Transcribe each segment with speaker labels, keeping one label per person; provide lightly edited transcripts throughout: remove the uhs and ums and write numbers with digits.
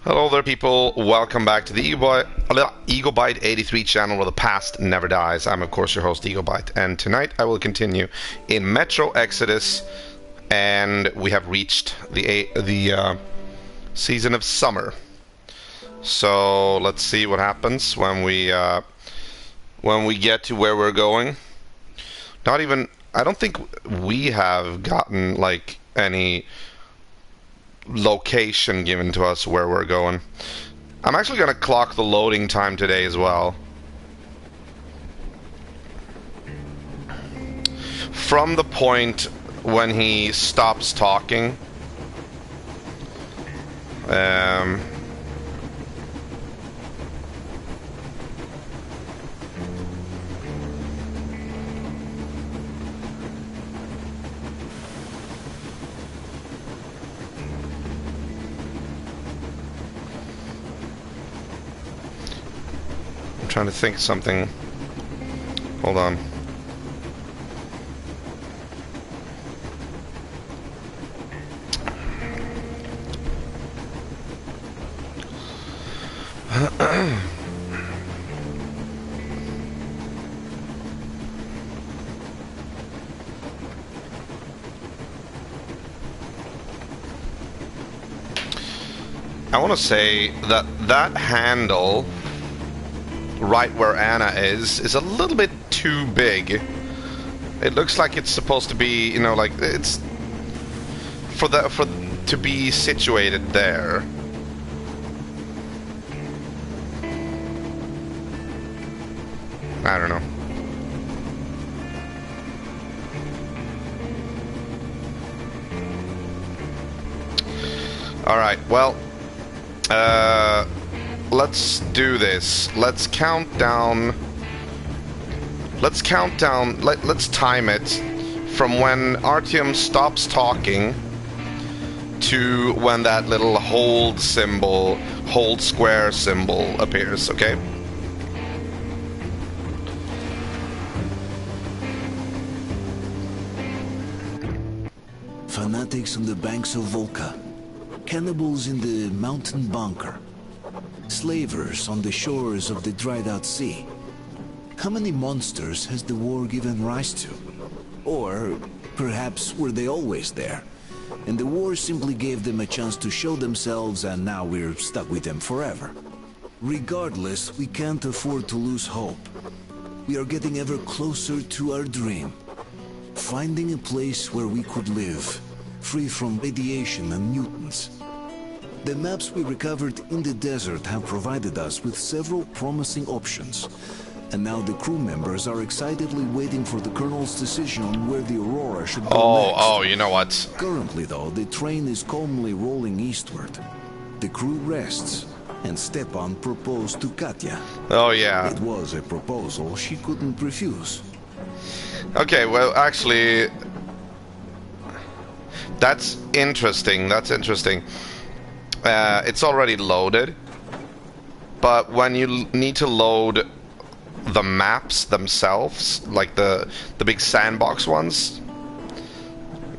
Speaker 1: Hello there, people. Welcome back to the EagleBite 83 channel where the past never dies. I'm, of course, your host, EagleBite, and tonight I will continue in Metro Exodus, and we have reached the season of summer. So let's see what happens when we get to where we're going. I don't think we have gotten like any location given to us where we're going. I'm actually going to clock the loading time today as well. From the point when he stops talking. Trying to think of something. Hold on. I want to say that handle right where Anna is a little bit too big. It looks like it's supposed to be, you know, like it's to be situated there. I don't know. All right. Well, let's do this. Let's count down. Let's time it from when Artyom stops talking to when that little hold square symbol appears, okay?
Speaker 2: Fanatics on the banks of Volga. Cannibals in the mountain bunker. Slavers on the shores of the dried-out sea. How many monsters has the war given rise to? Or perhaps were they always there, and the war simply gave them a chance to show themselves and now we're stuck with them forever? Regardless, we can't afford to lose hope. We are getting ever closer to our dream. Finding a place where we could live, free from radiation and mutants. The maps we recovered in the desert have provided us with several promising options. And now the crew members are excitedly waiting for the Colonel's decision on where the Aurora should go next.
Speaker 1: Oh, you know what?
Speaker 2: Currently, though, the train is calmly rolling eastward. The crew rests, and Stepan proposed to Katya.
Speaker 1: Oh, yeah.
Speaker 2: It was a proposal she couldn't refuse.
Speaker 1: Okay, well, actually, that's interesting. It's already loaded, but when you need to load the maps themselves, like the big sandbox ones.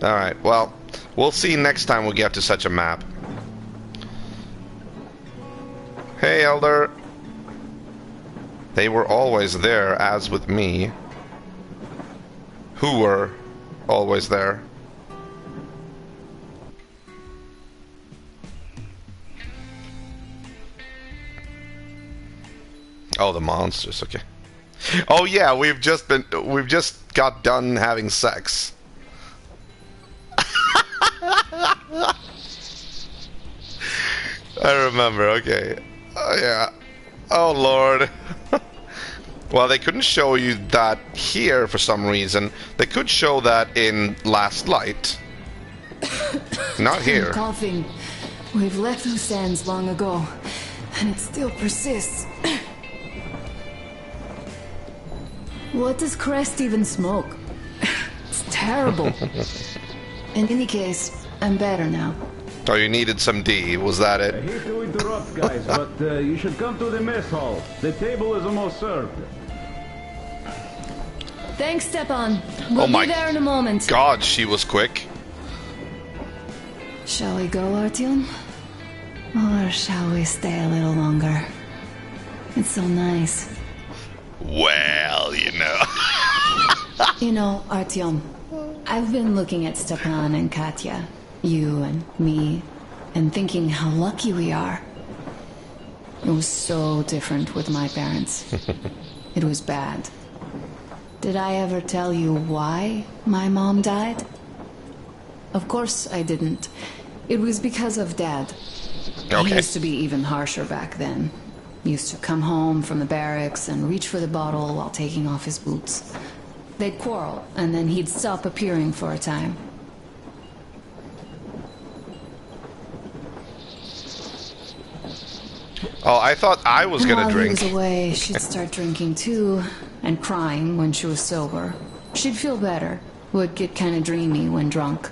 Speaker 1: Alright, well, we'll see next time we get to such a map. Hey, Elder. They were always there, as with me. Who were always there? Oh, the monsters, okay. Oh yeah, we've just got done having sex. I remember, okay. Oh yeah. Oh Lord. Well, they couldn't show you that here for some reason. They could show that in Last Light. Not here.
Speaker 3: I'm coughing. We've left loose ends long ago, and it still persists. What does Crest even smoke? It's terrible. In any case, I'm better now.
Speaker 1: Oh, you needed some D. Was that
Speaker 4: I
Speaker 1: it?
Speaker 4: hate to interrupt, guys, but you should come to the mess hall. The table is almost served.
Speaker 3: Thanks, Stepan. We'll be there in a moment.
Speaker 1: God, she was quick.
Speaker 3: Shall we go, Artyom? Or shall we stay a little longer? It's so nice.
Speaker 1: Well, you know.
Speaker 3: You know, Artyom, I've been looking at Stepan and Katya, you and me, and thinking how lucky we are. It was so different with my parents. It was bad. Did I ever tell you why my mom died? Of course I didn't. It was because of Dad.
Speaker 1: Okay.
Speaker 3: He used to be even harsher back then. He used to come home from the barracks and reach for the bottle while taking off his boots. They'd quarrel, and then he'd stop appearing for a time.
Speaker 1: Oh, I thought I was
Speaker 3: And
Speaker 1: gonna
Speaker 3: while
Speaker 1: drink.
Speaker 3: he was away, she'd start drinking too, and crying when she was sober. She'd feel better, would get kind of dreamy when drunk.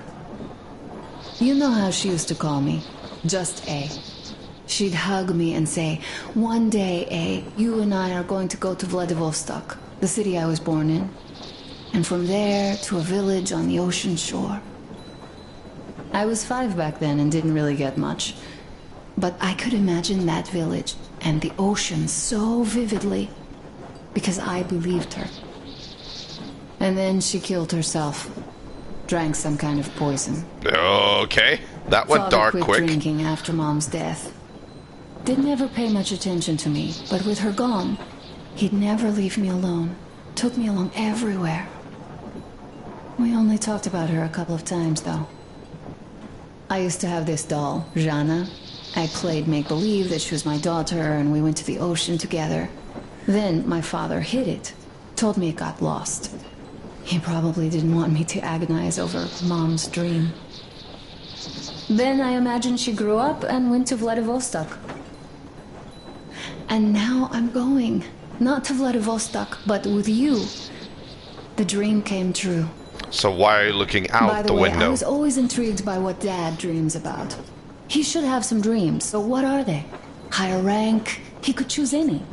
Speaker 3: You know how she used to call me? Just A. She'd hug me and say, "One day, A, you and I are going to go to Vladivostok, the city I was born in. And from there to a village on the ocean shore." I was 5 back then and didn't really get much. But I could imagine that village and the ocean so vividly because I believed her. And then she killed herself. Drank some kind of poison.
Speaker 1: Okay, that went
Speaker 3: Father
Speaker 1: dark
Speaker 3: quit
Speaker 1: quick.
Speaker 3: drinking after Mom's death. Didn't ever pay much attention to me, but with her gone, he'd never leave me alone. Took me along everywhere. We only talked about her a couple of times, though. I used to have this doll, Jana. I played make-believe that she was my daughter, and we went to the ocean together. Then my father hid it, told me it got lost. He probably didn't want me to agonize over Mom's dream. Then I imagine she grew up and went to Vladivostok. And now I'm going. Not to Vladivostok, but with you. The dream came true.
Speaker 1: So why are you looking out
Speaker 3: By the
Speaker 1: the
Speaker 3: way, I
Speaker 1: window?
Speaker 3: was always intrigued by what Dad dreams about. He should have some dreams, so what are they? Higher rank? He could choose any.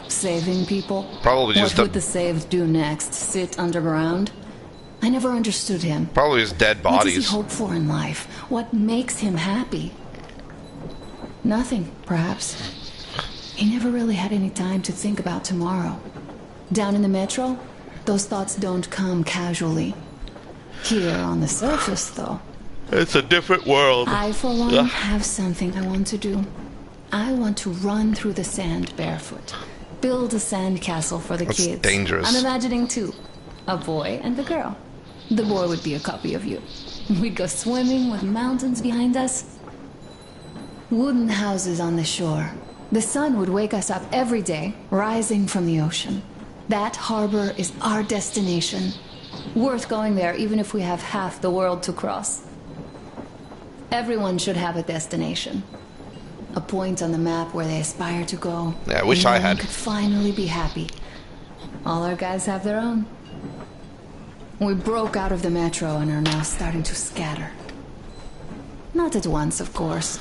Speaker 3: Saving people?
Speaker 1: Probably just
Speaker 3: What would the saved do next? Sit underground? I never understood him.
Speaker 1: Probably his dead
Speaker 3: What does he
Speaker 1: bodies.
Speaker 3: hope for in life? What makes him happy? Nothing, perhaps. He never really had any time to think about tomorrow. Down in the metro, those thoughts don't come casually. Here on the surface, though,
Speaker 1: It's a different world.
Speaker 3: I, for one,
Speaker 1: Ugh.
Speaker 3: have something I want to do. I want to run through the sand barefoot. Build a sand castle for the
Speaker 1: That's
Speaker 3: kids.
Speaker 1: dangerous.
Speaker 3: I'm imagining two. A boy and a girl. The boy would be a copy of you. We'd go swimming with mountains behind us. Wooden houses on the shore. The sun would wake us up every day, rising from the ocean. That harbor is our destination. Worth going there even if we have half the world to cross. Everyone should have a destination. A point on the map where they aspire to go.
Speaker 1: Yeah, I wish
Speaker 3: and
Speaker 1: I
Speaker 3: no one
Speaker 1: had.
Speaker 3: could finally be happy. All our guys have their own. We broke out of the metro and are now starting to scatter. Not at once, of course.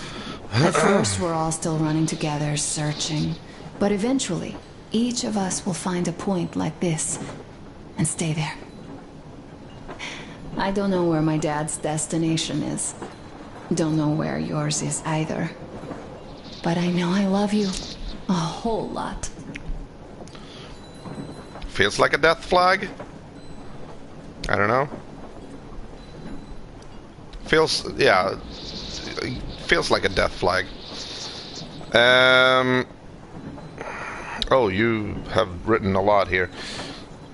Speaker 3: At first, we're all still running together, searching. But eventually, each of us will find a point like this and stay there. I don't know where my dad's destination is. Don't know where yours is either. But I know I love you a whole lot.
Speaker 1: Feels like a death flag. I don't know. Feels, yeah. Feels like a death flag. Oh, you have written a lot here.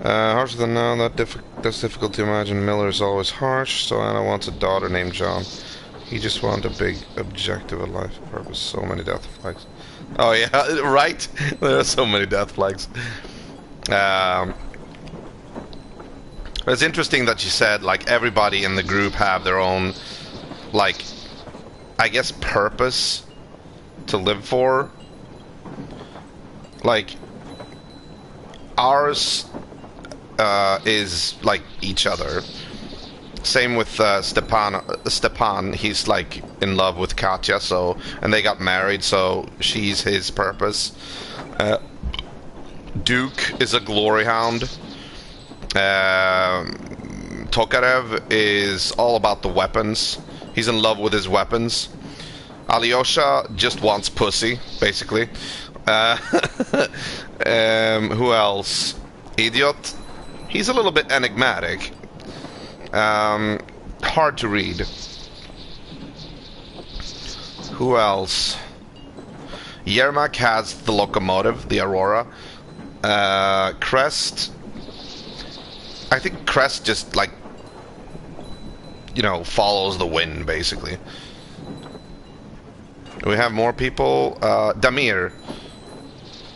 Speaker 1: Harsher than now, that's difficult to imagine. Miller is always harsh, so Anna wants a daughter named John. He just wants a big objective of life purpose. So many death flags. Oh yeah, right? There are so many death flags. It's interesting that you said, like, everybody in the group have their own, like, I guess, purpose to live for. Like, ours is, like, each other. Same with Stepan, he's, like, in love with Katya, so, and they got married, so she's his purpose. Duke is a glory hound. Tokarev is all about the weapons. He's in love with his weapons. Alyosha just wants pussy, basically. Who else? Idiot. He's a little bit enigmatic. Hard to read. Who else? Yermak has the locomotive, the Aurora. Crest. I think Crest just, like, you know, follows the wind, basically. We have more people. Damir.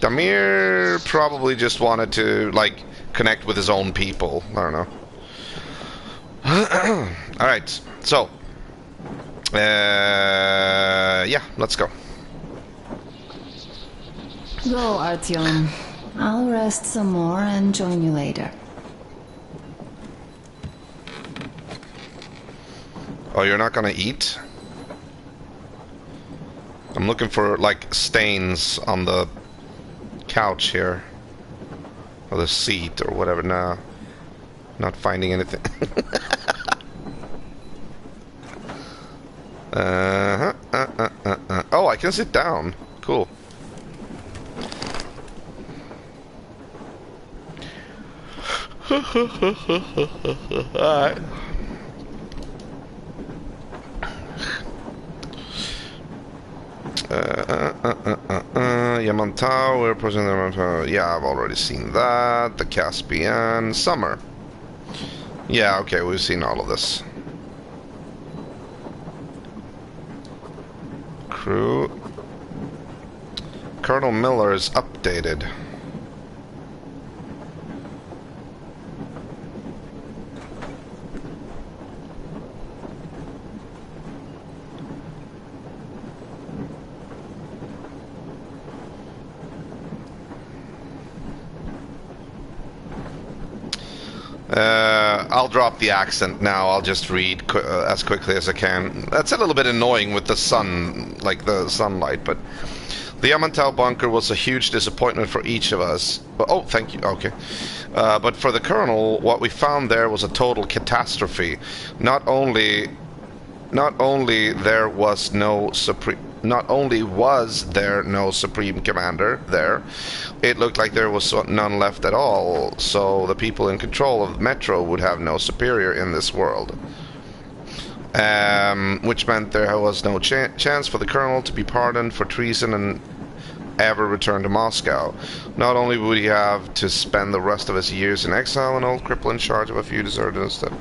Speaker 1: Damir probably just wanted to, like, connect with his own people. I don't know. Alright, so. Yeah, let's go.
Speaker 3: Go, Artyom. I'll rest some more and join you later.
Speaker 1: Oh, you're not gonna eat? I'm looking for, like, stains on the couch here. Or the seat, or whatever. No. Not finding anything. Oh, I can sit down. Cool. Alright. Yamantau, we're approaching the Yamantau. Yeah, I've already seen that. The Caspian. Summer. Yeah, okay, we've seen all of this. Crew. Colonel Miller is updated. I'll drop the accent now. I'll just read as quickly as I can. That's a little bit annoying with the sun, like the sunlight, but the Yamantau bunker was a huge disappointment for each of us. But, oh, thank you. Okay. But for the Colonel, what we found there was a total catastrophe. Not only was there no supreme commander there, it looked like there was none left at all, so the people in control of Metro would have no superior in this world. Which meant there was no chance for the Colonel to be pardoned for treason and ever return to Moscow. Not only would he have to spend the rest of his years in exile, an old cripple in charge of a few deserters and stuff.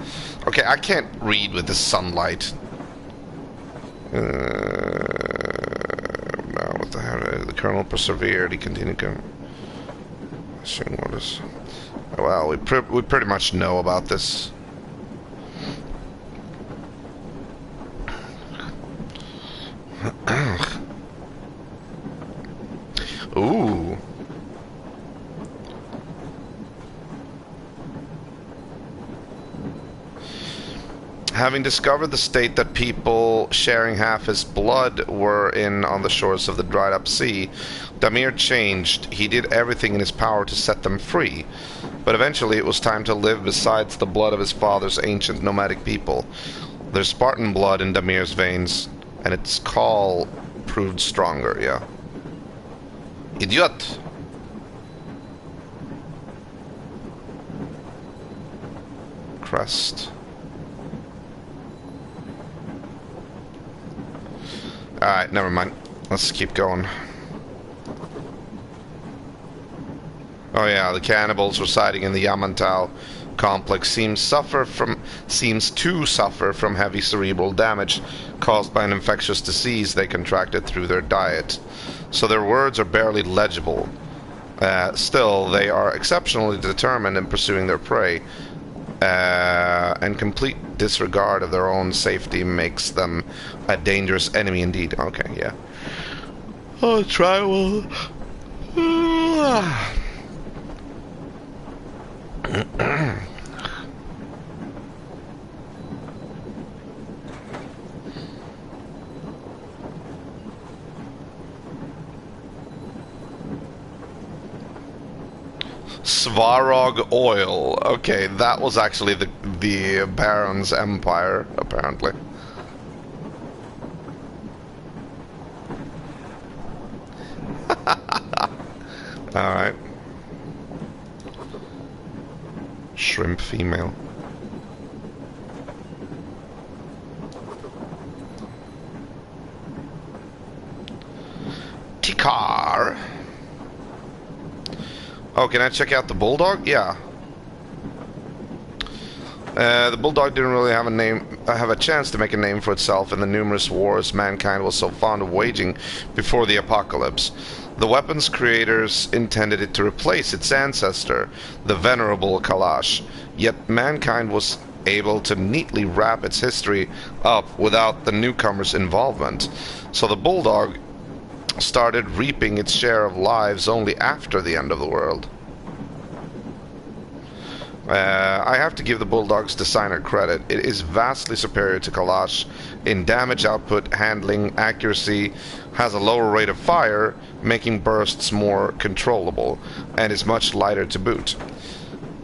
Speaker 1: Okay, I can't read with the sunlight. What the hell? The Colonel persevered. He continued. Orders. Well, we pretty much know about this. Ooh. Having discovered the state that people sharing half his blood were in on the shores of the dried up sea, Damir changed. He did everything in his power to set them free. But eventually it was time to live besides the blood of his father's ancient nomadic people. There's Spartan blood in Damir's veins, and its call proved stronger, yeah. Idiot! Crest. Alright, never mind. Let's keep going. Oh yeah, the cannibals residing in the Yamantau complex seems to suffer from heavy cerebral damage caused by an infectious disease they contracted through their diet. So their words are barely legible. Still, they are exceptionally determined in pursuing their prey, and complete disregard of their own safety makes them a dangerous enemy indeed. Okay, yeah. Oh, tribal. Svarog oil. Okay, that was actually the Baron's empire, apparently. Alright. Shrimp female. Tikar. Oh, can I check out the bulldog? Yeah. The bulldog didn't really have a chance to make a name for itself in the numerous wars mankind was so fond of waging before the apocalypse. The weapon's creators intended it to replace its ancestor, the venerable Kalash. Yet mankind was able to neatly wrap its history up without the newcomer's involvement. So the bulldog started reaping its share of lives only after the end of the world. I have to give the Bulldog's designer credit. It is vastly superior to Kalash in damage output, handling, accuracy, has a lower rate of fire, making bursts more controllable, and is much lighter to boot.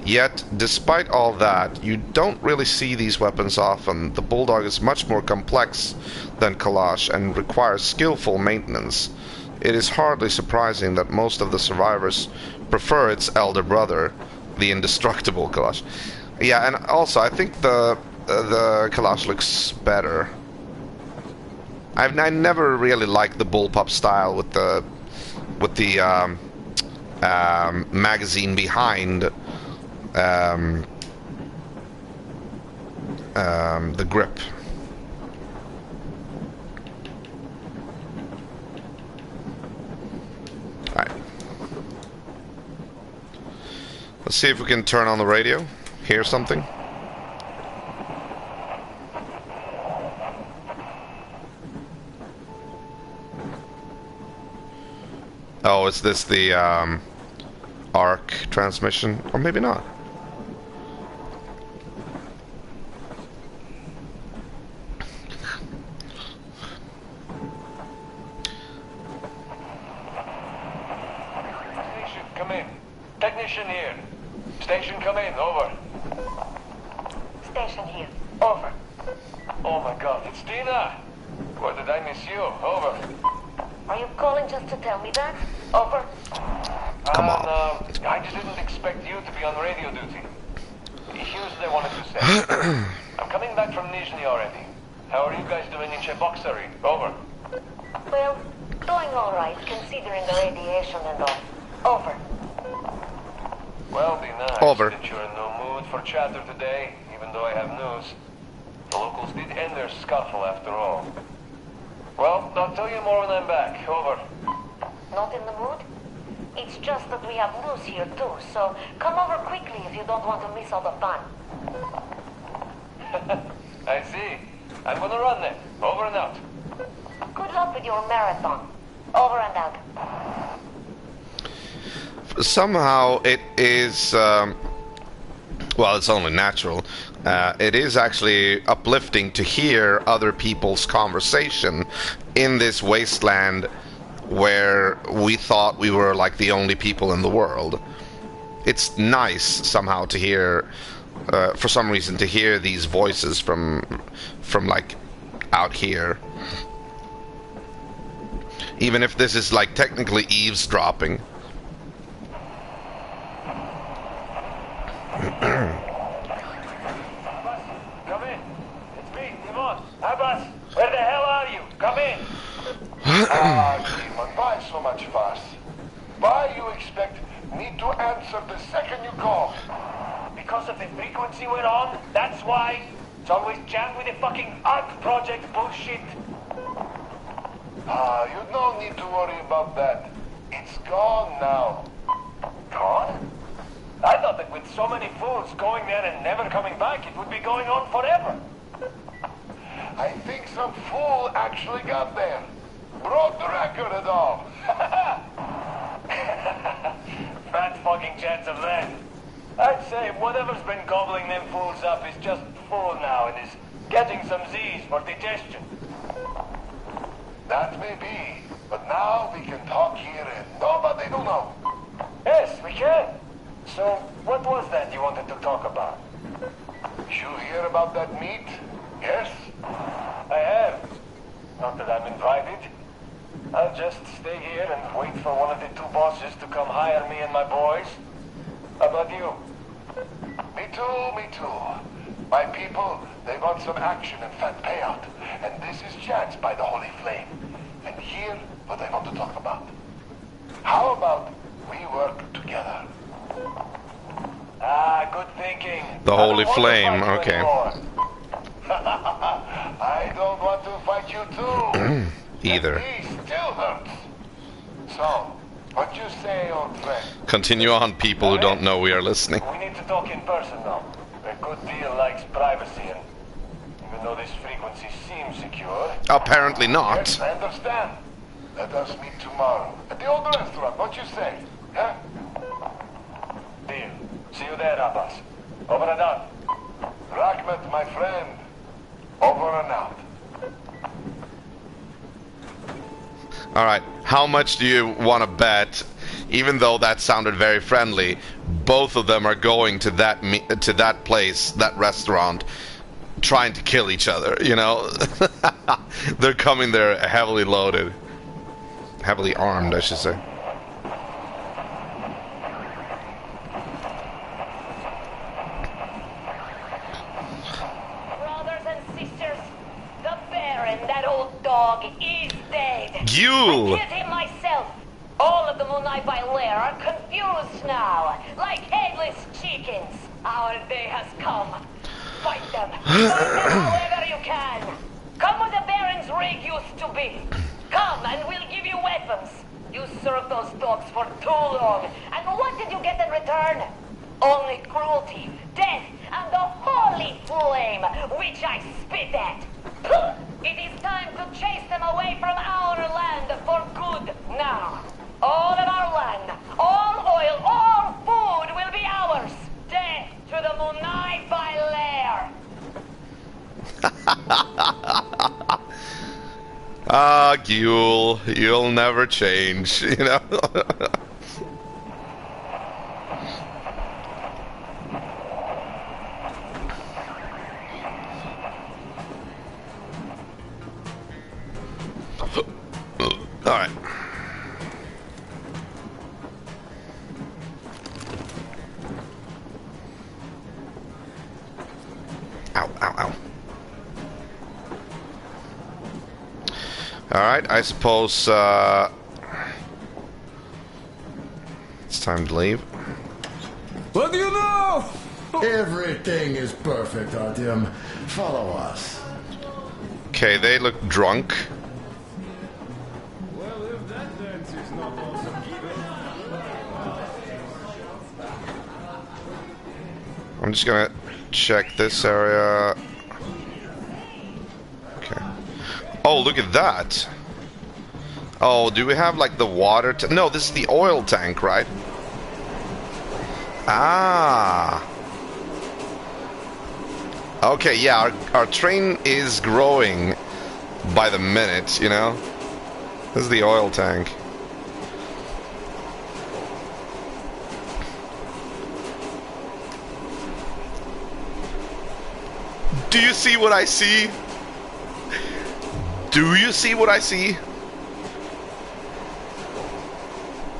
Speaker 1: Yet, despite all that, you don't really see these weapons often. The Bulldog is much more complex than Kalash and requires skillful maintenance. It is hardly surprising that most of the survivors prefer its elder brother, the indestructible Kalash. Yeah, and also I think the Kalash looks better. I never really liked the bullpup style with the magazine behind the grip. Alright. Let's see if we can turn on the radio, hear something. Oh, is this the ARC transmission? Or maybe not.
Speaker 5: Station, come in. Technician here. Station, come in. Over.
Speaker 6: Station here.
Speaker 5: Over. Oh my god, it's Dina. Where did I miss you? Over.
Speaker 6: Are you calling just to tell me that?
Speaker 5: Over.
Speaker 1: Come on.
Speaker 5: No, I just didn't expect you to be on radio duty. Here's what I wanted to say. I'm coming back from Nizhny already. How are you guys doing in Cheboksary? Over.
Speaker 6: Well, doing all right, considering the radiation and all. Over.
Speaker 5: Well, be nice
Speaker 1: Over.
Speaker 5: that you're in no mood for chatter today, even though I have news. The locals did end their scuffle after all. Well, I'll tell you more when I'm back. Over.
Speaker 6: Not in the mood? It's just that we have news here too, so come over quickly if you don't want to miss all the fun.
Speaker 5: I see. I'm gonna run then. Over and out.
Speaker 6: Good luck with your marathon. Over and out.
Speaker 1: Somehow it is, well, it's only natural. It is actually uplifting to hear other people's conversation in this wasteland where we thought we were like the only people in the world. It's nice somehow to hear, for some reason, to hear these voices from like out here. Even if this is like technically eavesdropping.
Speaker 5: Come in. It's me, Timon. Abbas, where the hell are you? Come in.
Speaker 7: Timon, why so much fuss? Why you expect me to answer the second you call?
Speaker 5: Because of the frequency we're on? That's why? It's always jammed with the fucking ARC project bullshit.
Speaker 7: You don't need to worry about that. It's gone now.
Speaker 5: Gone? I thought that with so many fools going there and never coming back, it would be going on forever.
Speaker 7: I think some fool actually got there. Broke the record and all.
Speaker 5: Fat fucking chance of that. I'd say whatever's been gobbling them fools up is just full now and is getting some Z's for digestion.
Speaker 7: That may be, but now we can talk here and nobody will know.
Speaker 5: Yes, we can. So, what was that you wanted to talk about?
Speaker 7: You hear about that meet? Yes?
Speaker 5: I have. Not that I'm invited. I'll just stay here and wait for one of the two bosses to come hire me and my boys. How about you?
Speaker 7: Me too, me too. My people, they want some action and fat payout. And this is chance by the Holy Flame. And here, what I want to talk about. How about we work together?
Speaker 5: Ah, good thinking.
Speaker 1: The Holy
Speaker 5: I don't want to
Speaker 1: Flame,
Speaker 5: fight you
Speaker 1: okay.
Speaker 5: anymore.
Speaker 7: I don't want to fight you too.
Speaker 1: Either.
Speaker 7: He still hurts. So, what you say, old friend?
Speaker 1: Continue on, people who don't know we are listening.
Speaker 5: We need to talk in person now. A good deal likes privacy, and even though this frequency seems secure...
Speaker 1: Apparently not.
Speaker 7: Yes, I understand. Let us meet tomorrow. At the old restaurant, what you say? Huh?
Speaker 5: Deal. See you there, Abbas. Over and out.
Speaker 7: Rachmat, my friend. Over and out.
Speaker 1: Alright, how much do you want to bet, even though that sounded very friendly, both of them are going to that place, that restaurant, trying to kill each other, you know? They're coming there heavily loaded. Heavily armed, I should say.
Speaker 6: Brothers and sisters, the Baron, that old dog, is dead.
Speaker 1: Yule!
Speaker 6: I killed him myself. All of the Munai Lair are confused now, like headless chickens. Our day has come. Fight them. Fight them however you can. Come where the Baron's rig used to be. Come and we'll give you weapons. You served those dogs for too long. And what did you get in return? Only cruelty, death, and the holy flame, which I spit at. It is time to chase them away from our land for good now. All of our land, all oil, all food will be ours. Death to the Munai Lair.
Speaker 1: Ah, Gule, you'll never change, you know? Alright. Ow, ow, ow. Alright, I suppose, it's time to leave.
Speaker 8: What do you know?
Speaker 9: Everything is perfect, Artyom. Follow us.
Speaker 1: Okay, they look drunk.
Speaker 4: Well, if that dance is not also
Speaker 1: I'm just gonna check this area. Okay. Oh, look at that. Oh, do we have like the water no, this is the oil tank, right? Ah. Okay, yeah, our train is growing by the minute, you know? This is the oil tank. Do you see what I see? Do you see what I see?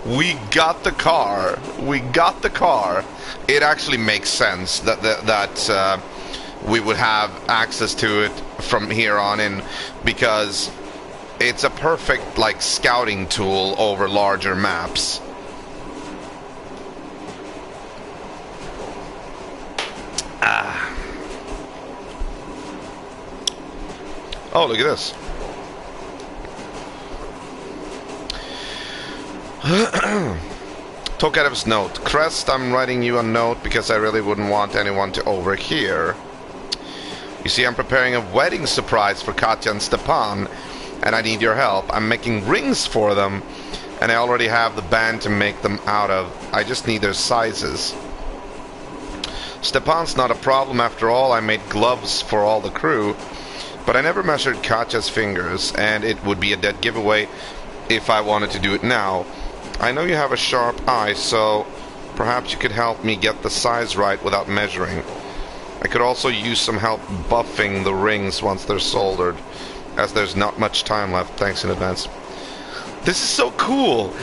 Speaker 1: We got the car. We got the car. It actually makes sense that we would have access to it from here on in, because it's a perfect like scouting tool over larger maps. Ah. Oh, look at this. Tokadev's note. Crest, I'm writing you a note because I really wouldn't want anyone to overhear. You see, I'm preparing a wedding surprise for Katya and Stepan, and I need your help. I'm making rings for them, and I already have the band to make them out of. I just need their sizes. Stepan's not a problem after all. I made gloves for all the crew, but I never measured Katya's fingers, and it would be a dead giveaway if I wanted to do it now. I know you have a sharp eye, so perhaps you could help me get the size right without measuring. I could also use some help buffing the rings once they're soldered, as there's not much time left. Thanks in advance. This is so cool.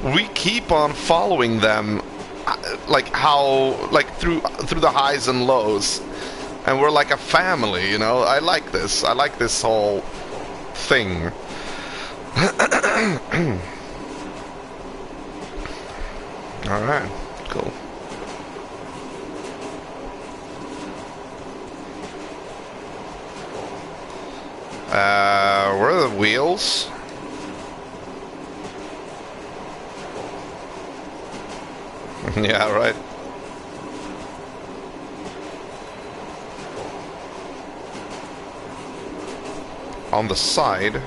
Speaker 1: We keep on following them, like through the highs and lows, and we're like a family, you know. I like this. I like this whole thing. All right, cool. Where are the wheels? Yeah, right. On the side?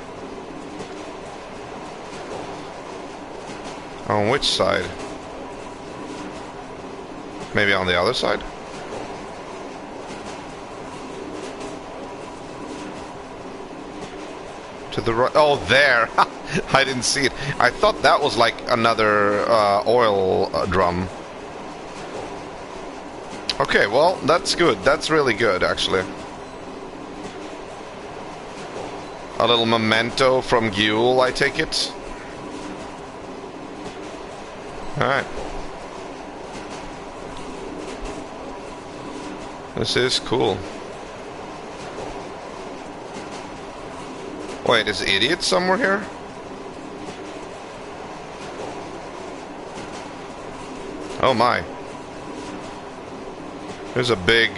Speaker 1: On which side? Maybe on the other side? To the right. Oh, there. I didn't see it. I thought that was like another oil drum. Okay, well, that's good. That's really good, actually. A little memento from Guel, I take it. Alright. This is cool. Wait, is Idiot somewhere here? Oh my. There's a big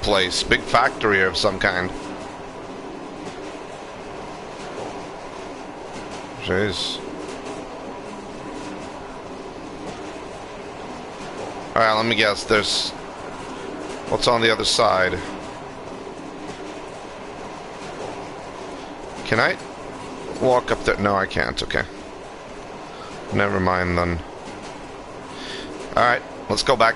Speaker 1: place, big factory of some kind. Jeez. Alright, let me guess. There's... What's on the other side? Can I walk up there? No, I can't. Okay. Never mind then. Alright, let's go back.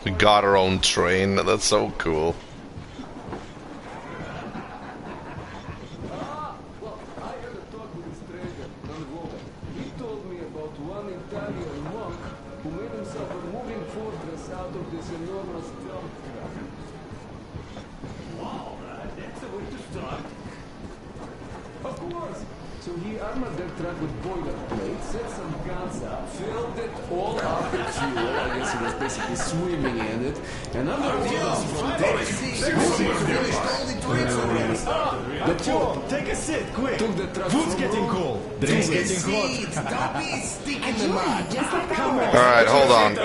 Speaker 1: We got our own train. That's so cool. Alright, hold on.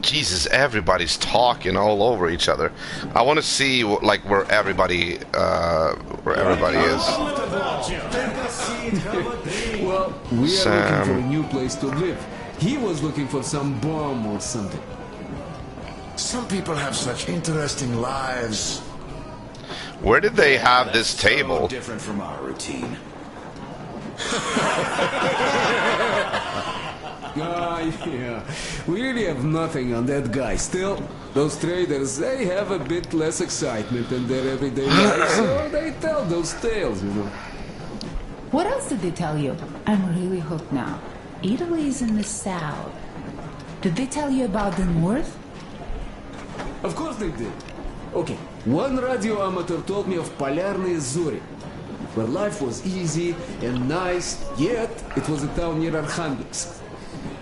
Speaker 1: Jesus, everybody's talking all over each other. I want to see like where everybody is.
Speaker 8: Well, we are looking for a new place to live. He was looking for some bomb or something.
Speaker 9: Some people have such interesting lives.
Speaker 1: Where did they have this table?
Speaker 2: Different from our routine.
Speaker 8: Yeah. We really have nothing on that guy. Still, those traders, they have a bit less excitement in their everyday life, so they tell those tales, you know.
Speaker 10: What else did they tell you? I'm really hooked now. Italy is in the south. Did they tell you about the north?
Speaker 8: Of course they did. Okay, one radio amateur told me of Полярные Зори, where life was easy and nice, yet it was a town near Arkhangelsk.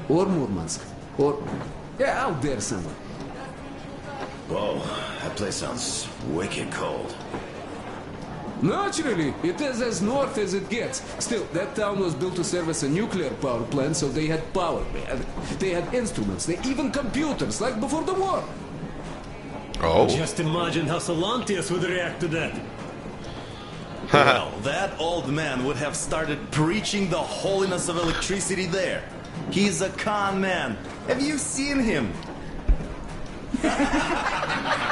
Speaker 8: Or Murmansk. Or, yeah, out there somewhere.
Speaker 2: Whoa, that place sounds wicked cold.
Speaker 8: Naturally, it is as north as it gets. Still, that town was built to service a nuclear power plant, so they had power. They had instruments, they even computers, like before the war.
Speaker 1: Oh.
Speaker 11: Just imagine how Solantius would react to that. Well, that old man would have started preaching the holiness of electricity there. He's a con man. Have you seen him?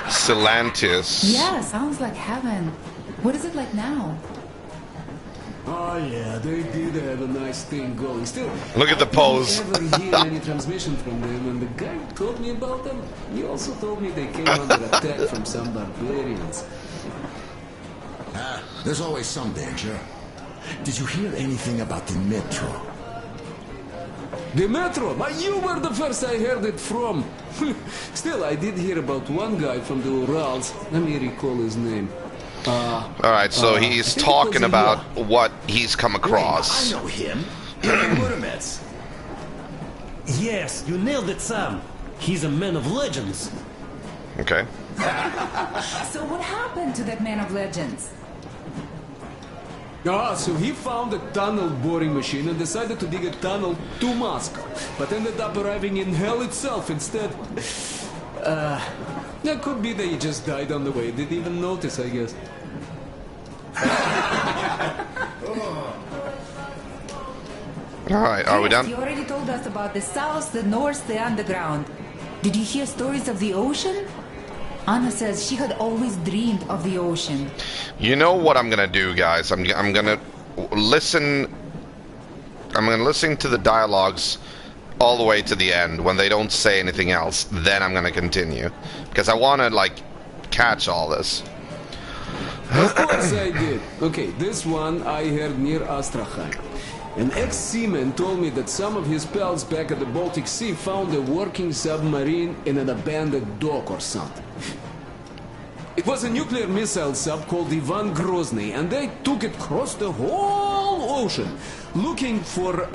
Speaker 1: Solantius.
Speaker 10: Yeah, sounds like heaven. What is it like now?
Speaker 8: Oh yeah, they did have a nice thing going. Still,
Speaker 1: look at the pose.
Speaker 8: I didn't ever hear any transmission from them, and the guy who told me about them, he also told me they came under attack from some barbarians.
Speaker 9: There's always some danger. Did you hear anything about the metro?
Speaker 8: The metro! You were the first I heard it from. Still, I did hear about one guy from the Urals. Let me recall his name.
Speaker 1: Alright, so he's talking about what he's come across.
Speaker 11: I know him. Murmets.
Speaker 12: Yes, you nailed it, Sam. He's a man of legends.
Speaker 1: Okay.
Speaker 10: So what happened to that man of legends?
Speaker 8: So he found a tunnel boring machine and decided to dig a tunnel to Moscow, but ended up arriving in hell itself instead. That could be that he just died on the way. Didn't even notice, I guess.
Speaker 1: Alright, are we
Speaker 10: Yes,
Speaker 1: done?
Speaker 10: You already told us about the south, the north, the underground. Did you hear stories of the ocean? Anna says she had always dreamed of the ocean.
Speaker 1: You know what I'm gonna do, guys? I'm gonna listen. I'm gonna listen to the dialogues all the way to the end. When they don't say anything else, then I'm gonna continue because I want to like catch all this.
Speaker 8: Of course I did. Okay, this one I heard near Astrakhan. An ex-seaman told me that some of his pals back at the Baltic Sea found a working submarine in an abandoned dock or something. It was a nuclear missile sub called Ivan Grozny, and they took it across the whole ocean, looking for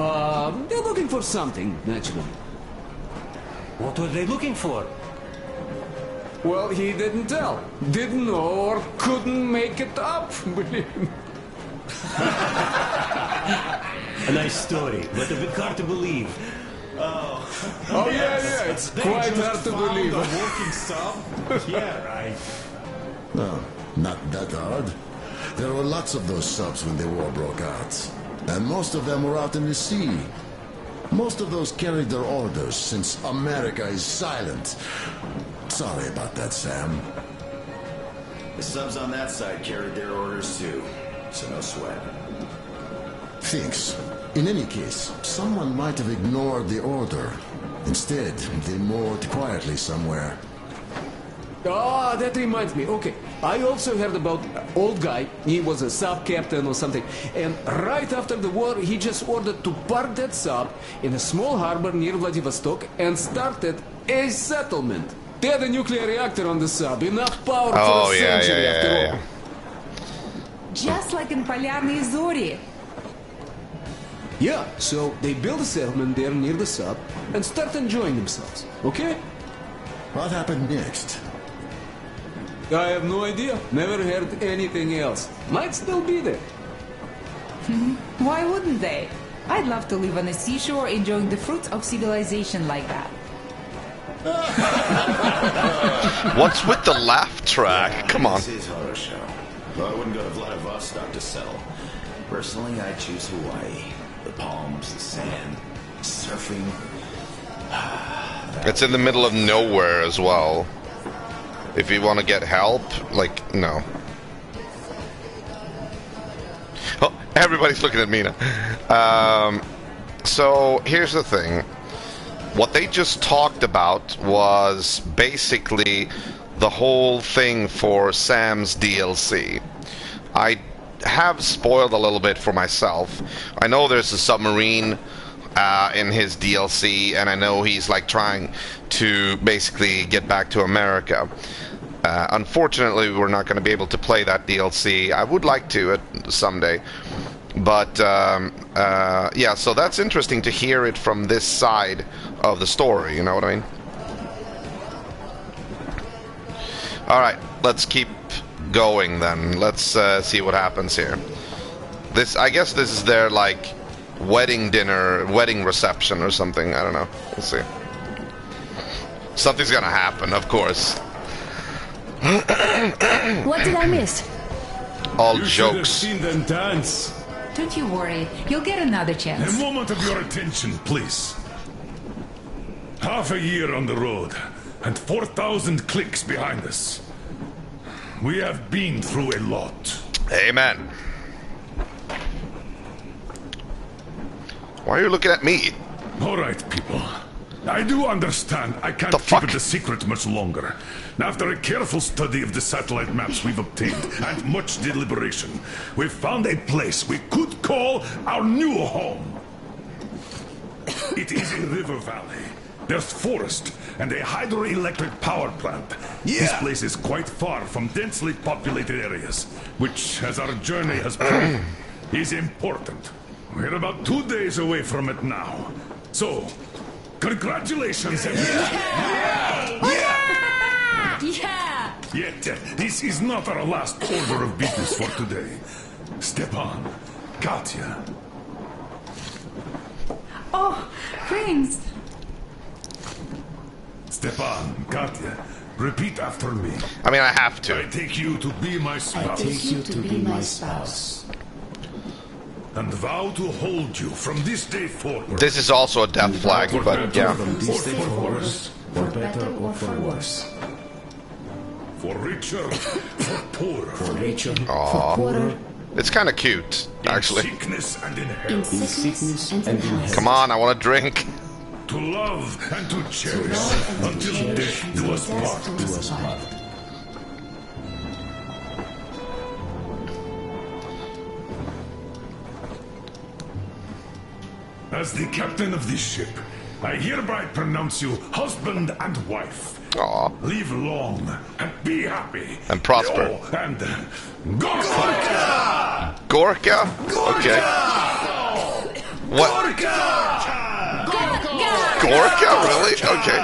Speaker 8: something, naturally.
Speaker 12: What were they looking for?
Speaker 8: Well, he didn't tell. Didn't know or couldn't make it up.
Speaker 12: A nice story, but a bit hard to believe.
Speaker 8: Oh yeah, it's quite hard to believe.
Speaker 11: A working sub? Yeah, right.
Speaker 9: No, not that hard. There were lots of those subs when the war broke out. And most of them were out in the sea. Most of those carried their orders, since America is silent. Sorry about that, Sam.
Speaker 11: The subs on that side carried their orders too, so no sweat.
Speaker 9: Thanks. In any case, someone might have ignored the order. Instead, they moored quietly somewhere.
Speaker 8: Ah, that reminds me. Okay, I also heard about old guy. He was a sub captain or something. And right after the war, he just ordered to park that sub in a small harbor near Vladivostok and started a settlement. They had a nuclear reactor on the sub, enough power for a century after all.
Speaker 10: Just like in Полярные Зори.
Speaker 8: Yeah, so they built a settlement there near the sub and start enjoying themselves, okay?
Speaker 9: What happened next?
Speaker 8: I have no idea. Never heard anything else. Might still be there.
Speaker 10: Why wouldn't they? I'd love to live on the seashore enjoying the fruits of civilization like that.
Speaker 1: What's with the laugh track? Come on.
Speaker 11: This is horror show. Though I wouldn't go to Vladivostok to settle. Personally, I choose Hawaii. The palms, the sand, surfing.
Speaker 1: It's in the middle of nowhere as well. If you want to get help, like, no. Oh, everybody's looking at me now. So, here's the thing. What they just talked about was basically the whole thing for Sam's DLC. I have spoiled a little bit for myself. I know there's a submarine in his DLC, and I know he's like trying to basically get back to America. Unfortunately, we're not going to be able to play that DLC. I would like to someday. But, yeah, so that's interesting to hear it from this side of the story, you know what I mean? Alright, let's keep going then. Let's see what happens here. I guess this is their, like, wedding dinner, wedding reception or something. I don't know. We'll see. Something's gonna happen, of course.
Speaker 3: What did I miss?
Speaker 1: All
Speaker 13: you
Speaker 1: jokes.
Speaker 13: Should have seen them dance.
Speaker 10: Don't you worry, you'll get another chance.
Speaker 13: A moment of your attention, please. Half a year on the road, and 4,000 clicks behind us. We have been through a lot.
Speaker 1: Amen. Why are you looking at me?
Speaker 13: All right, people. I do understand I can't keep it a secret much longer. After a careful study of the satellite maps we've obtained, and much deliberation, we've found a place we could call our new home. It is a river valley. There's forest and a hydroelectric power plant. This place is quite far from densely populated areas, which, as our journey has proven, is important. We're about 2 days away from it now. So, congratulations, everyone.
Speaker 6: Yeah!
Speaker 13: Yet, this is not our last order of business for today. Stepan, Katya.
Speaker 10: Oh, Prince!
Speaker 13: Stepan, Katya, repeat after me.
Speaker 1: I mean, I have to.
Speaker 13: I take you to be my spouse.
Speaker 10: I take you to be my spouse.
Speaker 13: And vow to hold you from this day forward.
Speaker 1: This is also a death flag, but yeah.
Speaker 8: From this day forward, for better or for worse.
Speaker 13: For richer, for poorer.
Speaker 8: For richer,
Speaker 1: Aw.
Speaker 8: for poorer.
Speaker 1: It's kind of cute, actually.
Speaker 13: In sickness and in
Speaker 10: In
Speaker 13: health.
Speaker 10: sickness and in health.
Speaker 1: Come on, I want a drink.
Speaker 13: To love and to cherish until death do us part. As the captain of this ship, I hereby pronounce you husband and wife.
Speaker 1: Aw.
Speaker 13: Live long and be happy.
Speaker 1: And prosper.
Speaker 13: Oh, and Gorka!
Speaker 1: Gorka? Okay. What? Gorka? Really? Okay.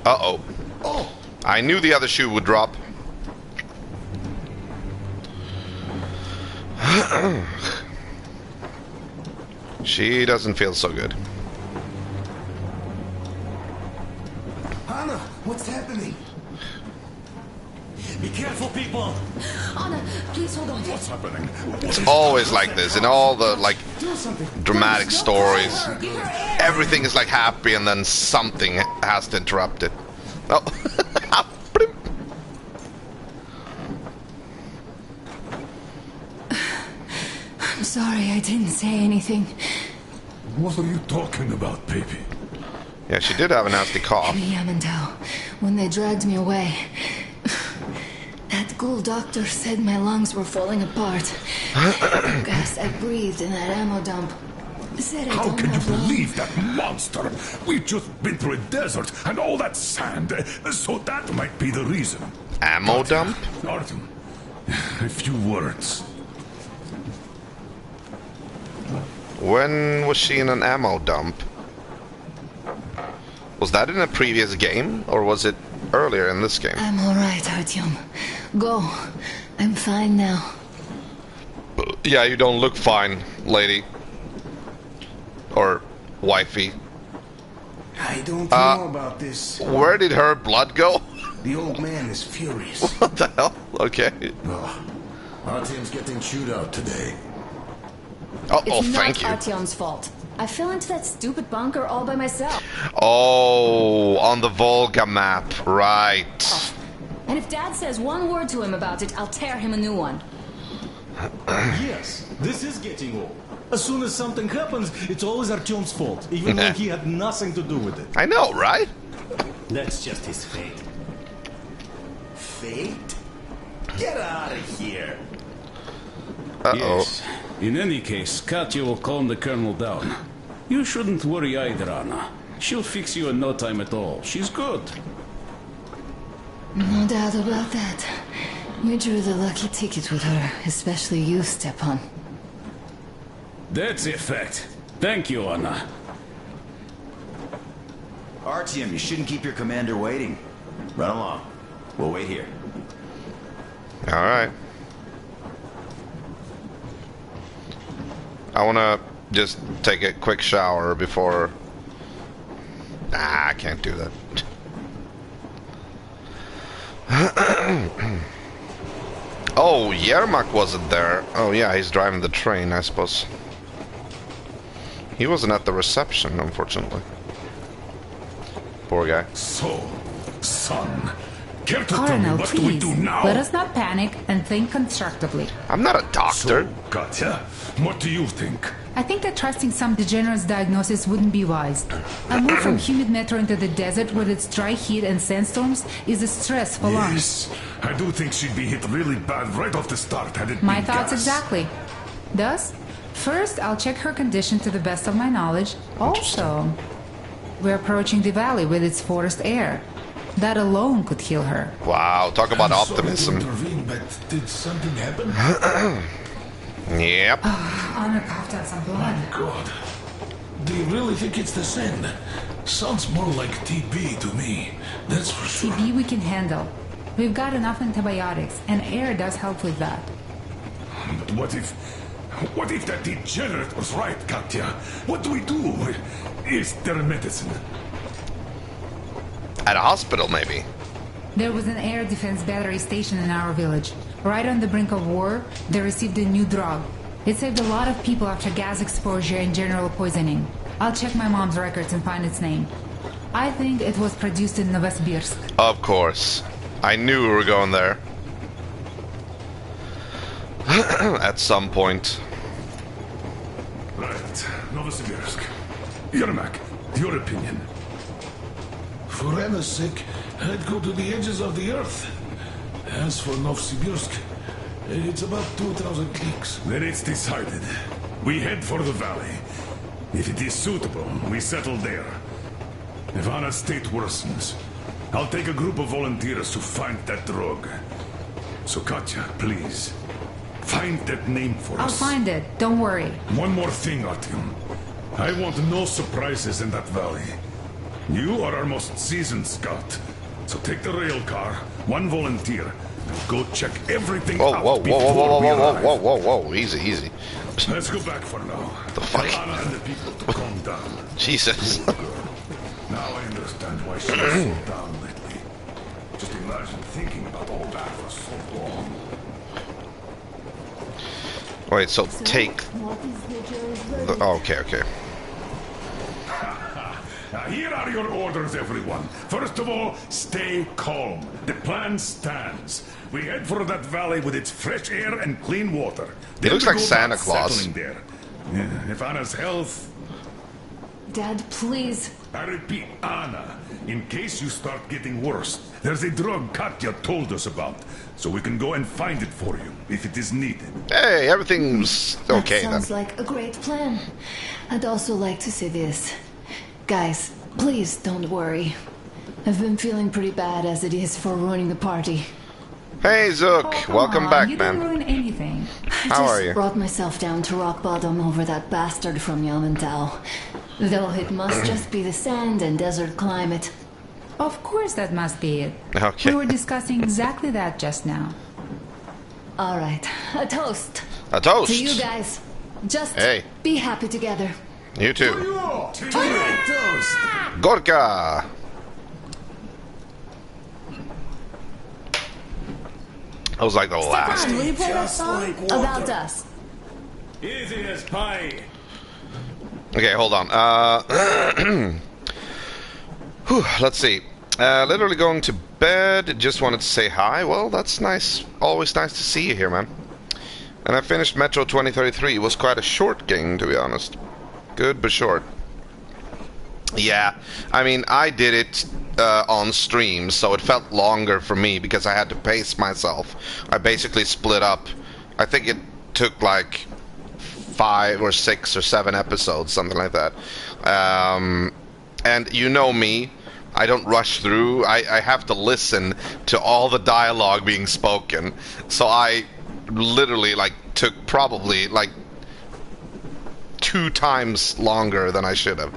Speaker 1: Uh-oh. I knew the other shoe would drop. She doesn't feel so good.
Speaker 7: Anna, what's happening?
Speaker 12: Be careful, people!
Speaker 6: Anna, please hold on.
Speaker 13: What's happening?
Speaker 1: It's always like this in all the like dramatic stories. Everything is like happy and then something has to interrupt it. Oh.
Speaker 3: I'm sorry I didn't say anything.
Speaker 13: What are you talking about, baby?
Speaker 1: Yeah, she did have a nasty cough.
Speaker 3: In Yamantau, when they dragged me away, that ghoul doctor said my lungs were falling apart. The gas I breathed in that ammo dump. Said I
Speaker 13: How
Speaker 3: don't
Speaker 13: can you
Speaker 3: have long.
Speaker 13: believe that monster? We've just been through a desert and all that sand, so that might be the reason.
Speaker 1: Ammo dump?
Speaker 13: Artyom, a few words.
Speaker 1: When was she in an ammo dump? Was that in a previous game, or was it earlier in this game?
Speaker 3: I'm alright, Artyom. Go. I'm fine now.
Speaker 1: Yeah, you don't look fine, lady. Or wifey.
Speaker 7: I don't know about this.
Speaker 1: Where did her blood go?
Speaker 7: The old man is furious.
Speaker 1: What the hell? Okay.
Speaker 9: Our team's getting chewed out today.
Speaker 1: Oh,
Speaker 3: It's
Speaker 1: thank you.
Speaker 3: not Artyom's fault. I fell into that stupid bunker all by myself.
Speaker 1: Oh, on the Volga map, right.
Speaker 3: And if Dad says one word to him about it, I'll tear him a new one.
Speaker 12: Yes, this is getting old. As soon as something happens, it's always Artyom's fault, even when he had nothing to do with it.
Speaker 1: I know, right?
Speaker 12: That's just his fate.
Speaker 11: Fate? Get out of here.
Speaker 1: Uh-oh.
Speaker 14: Yes. In any case, Katya will calm the colonel down. You shouldn't worry either, Anna. She'll fix you in no time at all. She's good.
Speaker 3: No doubt about that. You drew the lucky ticket with her, especially you, Stepan.
Speaker 14: That's a fact. Thank you, Anna.
Speaker 11: Artyom, you shouldn't keep your commander waiting. Run along. We'll wait here.
Speaker 1: All right. I want to just take a quick shower before... Nah, I can't do that. Oh, Yermak wasn't there. Oh yeah, he's driving the train, I suppose. He wasn't at the reception, unfortunately. Poor guy.
Speaker 13: So, son, care to tell me
Speaker 10: Colonel,
Speaker 13: what do we
Speaker 10: please,
Speaker 13: do now?
Speaker 10: let us not panic and think constructively.
Speaker 1: I'm not a doctor.
Speaker 13: So, Katya, what do you think?
Speaker 10: I think that trusting some degenerate's diagnosis wouldn't be wise. A move from humid metro into the desert with its dry heat and sandstorms is a stress for lungs.
Speaker 13: Yes, I do think she'd be hit really bad right off the start had it
Speaker 10: My
Speaker 13: been
Speaker 10: thoughts
Speaker 13: gas.
Speaker 10: exactly. Thus, first I'll check her condition to the best of my knowledge. Also, we're approaching the valley with its forest air. That alone could heal her.
Speaker 1: Wow, talk about optimism.
Speaker 13: But did something happen?
Speaker 1: Yep.
Speaker 10: Anna coughed out some blood.
Speaker 13: God. Do you really think it's the sand? Sounds more like TB to me. That's for sure.
Speaker 10: TB we can handle. We've got enough antibiotics, and air does help with that.
Speaker 13: But what if that degenerate was right, Katya? What do we do? Is there a medicine?
Speaker 1: At a hospital, maybe.
Speaker 10: There was an air defense battery station in our village. Right on the brink of war, they received a new drug. It saved a lot of people after gas exposure and general poisoning. I'll check my mom's records and find its name. I think it was produced in Novosibirsk.
Speaker 1: Of course. I knew we were going there. At some point.
Speaker 13: Right. Novosibirsk. Yermak, your opinion. For Anna's sake, I'd go to the edges of the earth. As for Novosibirsk, it's about 2,000 cliques. Then it's decided. We head for the valley. If it is suitable, we settle there. If Anna's state worsens, I'll take a group of volunteers to find that drug. So Katya, please, find that name for us.
Speaker 10: I'll find it, don't worry.
Speaker 13: One more thing, Artyom. I want no surprises in that valley. You are our most seasoned scout. So take the rail car, one volunteer, and go check everything out before we arrive.
Speaker 1: Whoa, easy, easy.
Speaker 13: Let's go back for now.
Speaker 1: The fuck?
Speaker 13: Tell Anna and the people to calm down.
Speaker 1: Jesus.
Speaker 13: Poor girl. Now I understand why she was so down lately. Just imagine thinking about all that for so long.
Speaker 1: Wait, so take... okay.
Speaker 13: Here are your orders, everyone. First of all, stay calm. The plan stands. We head for that valley with its fresh air and clean water.
Speaker 1: He looks
Speaker 13: we
Speaker 1: like
Speaker 13: go
Speaker 1: Santa
Speaker 13: about
Speaker 1: Claus.
Speaker 13: settling there. If Anna's health...
Speaker 3: Dad, please.
Speaker 13: I repeat, Anna, in case you start getting worse, there's a drug Katya told us about, so we can go and find it for you, if it is needed.
Speaker 1: Hey, everything's okay then.
Speaker 3: That sounds like a great plan. I'd also like to say this. Guys, please don't worry. I've been feeling pretty bad as it is for ruining the party.
Speaker 1: Hey, Zook. Welcome back,
Speaker 10: you
Speaker 1: man.
Speaker 10: didn't ruin anything.
Speaker 1: How are you?
Speaker 3: I just brought myself down to rock bottom over that bastard from Yamantau. Though it must just be the sand and desert climate.
Speaker 10: Of course that must be it.
Speaker 1: Okay.
Speaker 10: We were discussing exactly that just now.
Speaker 3: All right, a toast.
Speaker 1: A toast.
Speaker 3: To you guys. Just
Speaker 1: Hey.
Speaker 3: be happy together.
Speaker 1: You too.
Speaker 8: Toast!
Speaker 1: Gorka. I was like the last.
Speaker 3: Stefan, will you play that
Speaker 11: Just
Speaker 3: song?
Speaker 11: like water.
Speaker 3: About us.
Speaker 14: Easy as pie.
Speaker 1: Okay, hold on. Whew, let's see. Literally going to bed. Just wanted to say hi. Well, that's nice. Always nice to see you here, man. And I finished Metro 2033. It was quite a short game, to be honest. Good, but short. Yeah, I mean, I did it on stream, so it felt longer for me because I had to pace myself. I basically split up. I think it took like 5 or 6 or 7 episodes, something like that. And you know me, I don't rush through. I have to listen to all the dialogue being spoken. So I literally took probably 2 times longer than I should have.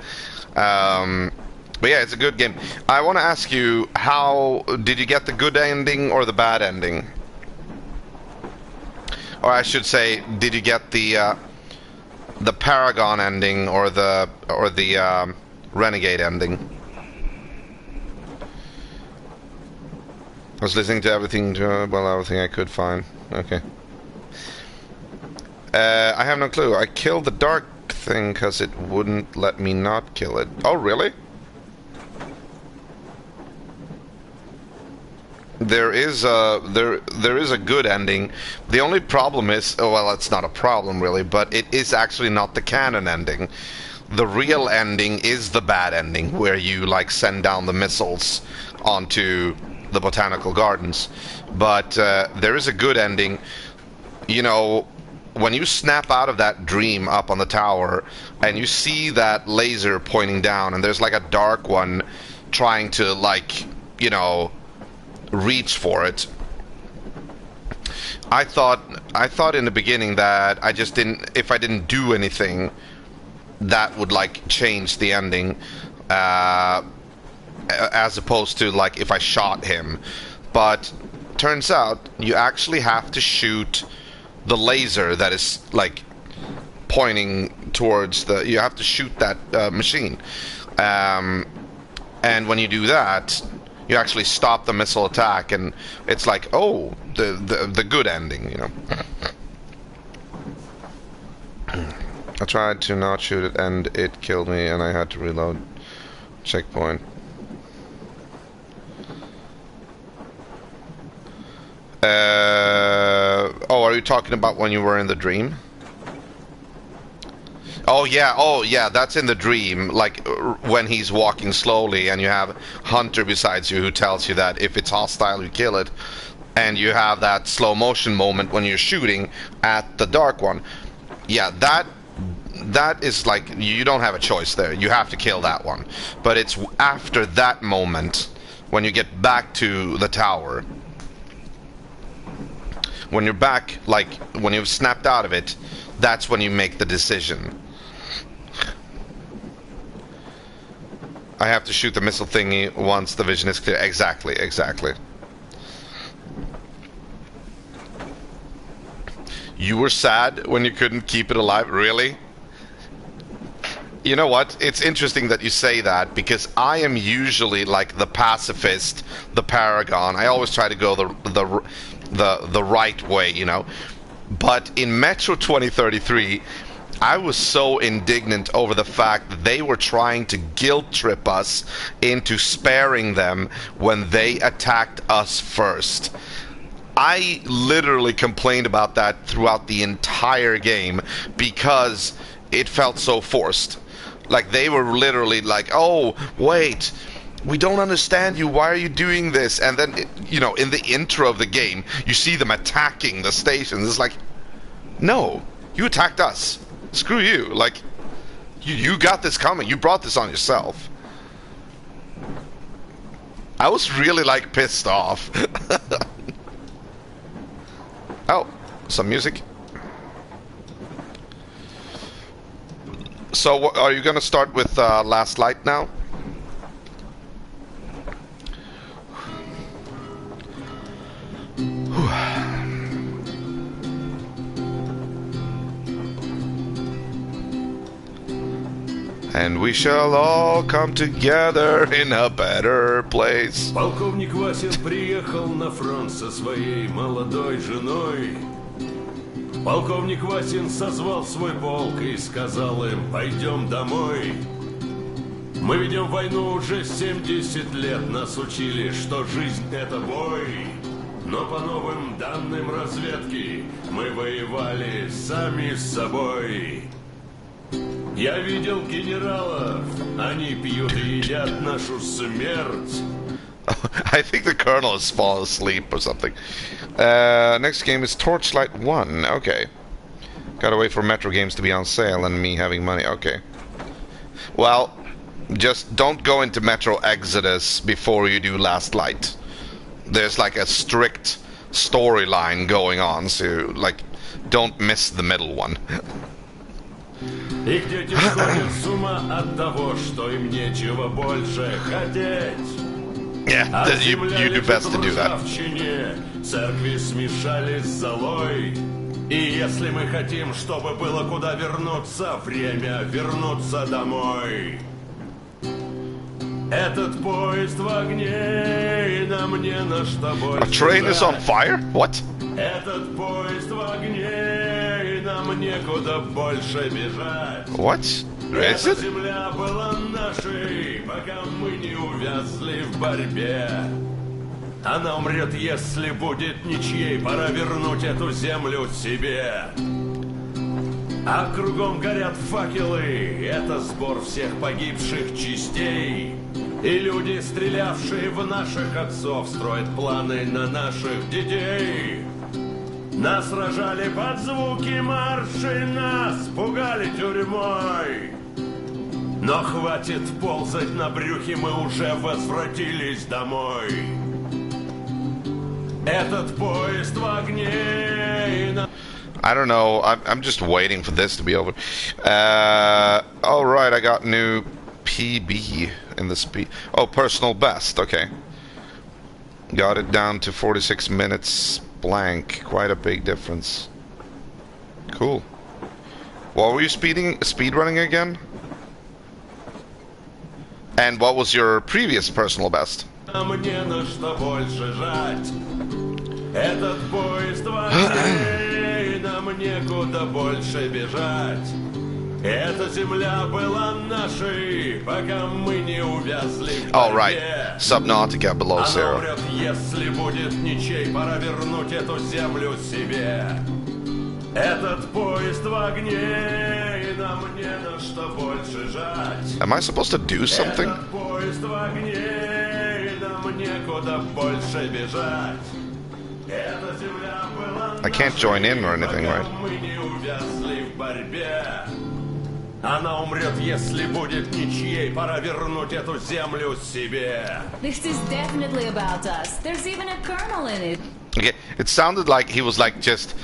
Speaker 1: But yeah, it's a good game. I want to ask you, how did you get the good ending or the bad ending? Or I should say, did you get the Paragon ending or the Renegade ending? I was listening to everything I could find. Okay. I have no clue. I killed the dark thing because it wouldn't let me not kill it. Oh, really? There is a good ending. The only problem is, well, it's not a problem really, but it is actually not the canon ending. The real ending is the bad ending, where you send down the missiles onto the botanical gardens. But there is a good ending. You know, when you snap out of that dream up on the tower and you see that laser pointing down and there's like a dark one trying to, like, you know, reach for it, I thought in the beginning that if I didn't do anything, that would like change the ending, as opposed to like if I shot him. But turns out you actually have to shoot the laser that is like pointing towards you have to shoot that machine, and when you do that, you actually stop the missile attack, and it's like, oh, the good ending, you know. I tried to not shoot it and it killed me and I had to reload. Checkpoint. Oh, are you talking about when you were in the dream? Oh yeah, that's in the dream, like when he's walking slowly and you have Hunter besides you who tells you that if it's hostile you kill it, and you have that slow motion moment when you're shooting at the dark one. Yeah, that is like, you don't have a choice there, you have to kill that one. But it's after that moment, when you get back to the tower, when you're back, like when you've snapped out of it, that's when you make the decision. I have to shoot the missile thingy once the vision is clear. Exactly. You were sad when you couldn't keep it alive? Really? You know what? It's interesting that you say that, because I am usually like the pacifist, the paragon. I always try to go the right way, you know. But in Metro 2033, I was so indignant over the fact that they were trying to guilt trip us into sparing them when they attacked us first. I literally complained about that throughout the entire game because it felt so forced. Like, they were literally like, oh, wait, we don't understand you, why are you doing this? And then, you know, in the intro of the game, you see them attacking the stations. It's like, no, you attacked us. Screw you. Like, you got this coming. You brought this on yourself. I was really, like, pissed off. Oh, some music. So, are you going to start with Last Light now? And we shall all come together in a better place.
Speaker 15: Полковник Васин приехал на фронт со своей молодой женой. Полковник Васин созвал свой полк и сказал им: пойдем домой. Мы ведем войну уже 70 лет, нас учили, что жизнь это бой. Но по новым данным разведки мы воевали сами с собой. Я видел генералов, они пьют и едят нашу смерть.
Speaker 1: I think the colonel has fallen asleep or something. Next game is Torchlight 1. Okay. Gotta wait for Metro games to be on sale and me having money. Okay. Well, just don't go into Metro Exodus before you do Last Light. There's like a strict storyline going on, so like, don't miss the middle one.
Speaker 15: Их дети сходят с ума от того, что им нечего больше хотеть.
Speaker 1: Yeah, you do best to do that.
Speaker 15: Церкви смешались с золой. И если мы хотим, чтобы было куда вернуться, время вернуться домой. Этот поезд в огне, и нам не на что больше.
Speaker 1: A train is on fire? What?
Speaker 15: Этот поезд в огне, и нам некуда больше бежать.
Speaker 1: What?
Speaker 15: Эта земля была нашей, пока мы не увязли в борьбе. Она умрет, если будет ничьей, пора вернуть эту землю себе. А кругом горят факелы, это сбор всех погибших частей. И люди, стрелявшие в наших отцов, строят планы на наших детей. Нас рожали под звуки маршей, нас пугали тюрьмой. Но хватит ползать на брюхе, мы уже возвратились домой. Этот поезд в огне.
Speaker 1: I don't know. I'm just waiting for this to be over. All right, I got new PB in the speed. Oh, personal best. Okay. Got it down to 46 minutes blank. Quite a big difference. Cool. What were you speed running again? And what was your previous personal best?
Speaker 15: Мне на что больше жать. Этот поезд в огне, и нам некуда больше бежать. Эта земля была нашей, пока мы не увязли в борьбе.
Speaker 1: All right, Subnautica below zero.
Speaker 15: Она умрет, если будет ничей, пора вернуть эту землю себе. Этот поезд в огне, и нам не на что больше жать.
Speaker 1: Am I supposed to do something?
Speaker 15: Этот поезд в огне, и нам некуда больше бежать. Эта земля была
Speaker 1: I can't join in or anything, right?
Speaker 15: мы не увязли в борьбе. Она умрет, если будет ничьей. Пора вернуть эту землю себе.
Speaker 3: This is definitely about us. There's even a colonel in it.
Speaker 1: Okay, it sounded like he was like just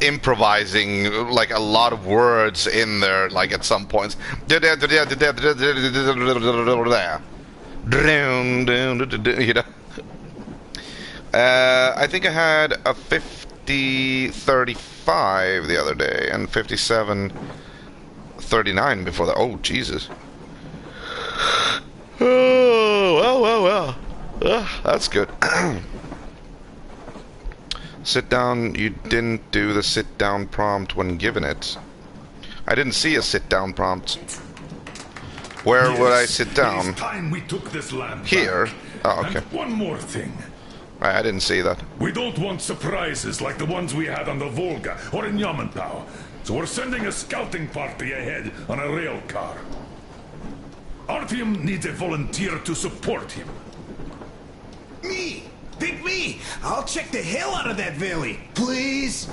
Speaker 1: improvising like a lot of words in there, like at some points. You know. I think I had a 50-35 the other day and 57-39 before that. Oh Jesus! Oh well. That's good. Sit down. You didn't do the sit down prompt when given it. I didn't see a sit down prompt. Where would I sit down?
Speaker 13: It's time we took this land
Speaker 1: Here.
Speaker 13: back.
Speaker 1: Oh, okay.
Speaker 13: And one more thing.
Speaker 1: I didn't see that.
Speaker 13: We don't want surprises like the ones we had on the Volga or in Yamantau. So we're sending a scouting party ahead on a rail car. Artyom needs a volunteer to support him.
Speaker 16: Me! Pick me! I'll check the hell out of that valley. Please?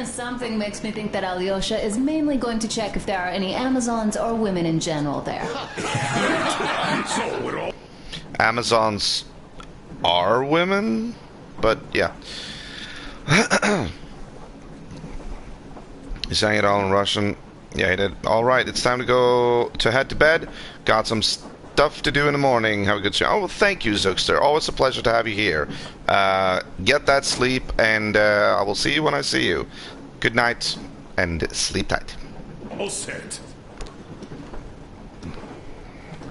Speaker 3: Something makes me think that Alyosha is mainly going to check if there are any Amazons or women in general there.
Speaker 13: So we're all...
Speaker 1: Amazons are women? But yeah. He sang it all in Russian. Yeah, he did. Alright, it's time to head to bed. Got some stuff to do in the morning. Have a good show. Oh, well, thank you, Zookster. Always a pleasure to have you here. Get that sleep, and I will see you when I see you. Good night, and sleep tight.
Speaker 13: All set.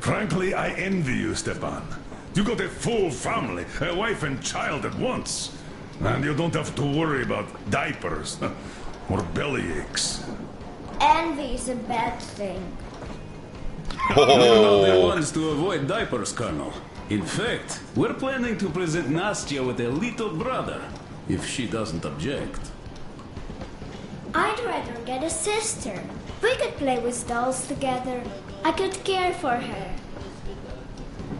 Speaker 13: Frankly, I envy you, Stepan. You got a full family, a wife and child at once. And you don't have to worry about diapers or belly aches.
Speaker 17: Envy is a bad thing.
Speaker 14: We're not the ones to avoid diapers, Colonel. In fact, we're planning to present Nastya with a little brother, if she doesn't object.
Speaker 17: I'd rather get a sister. We could play with dolls together. I could care for her.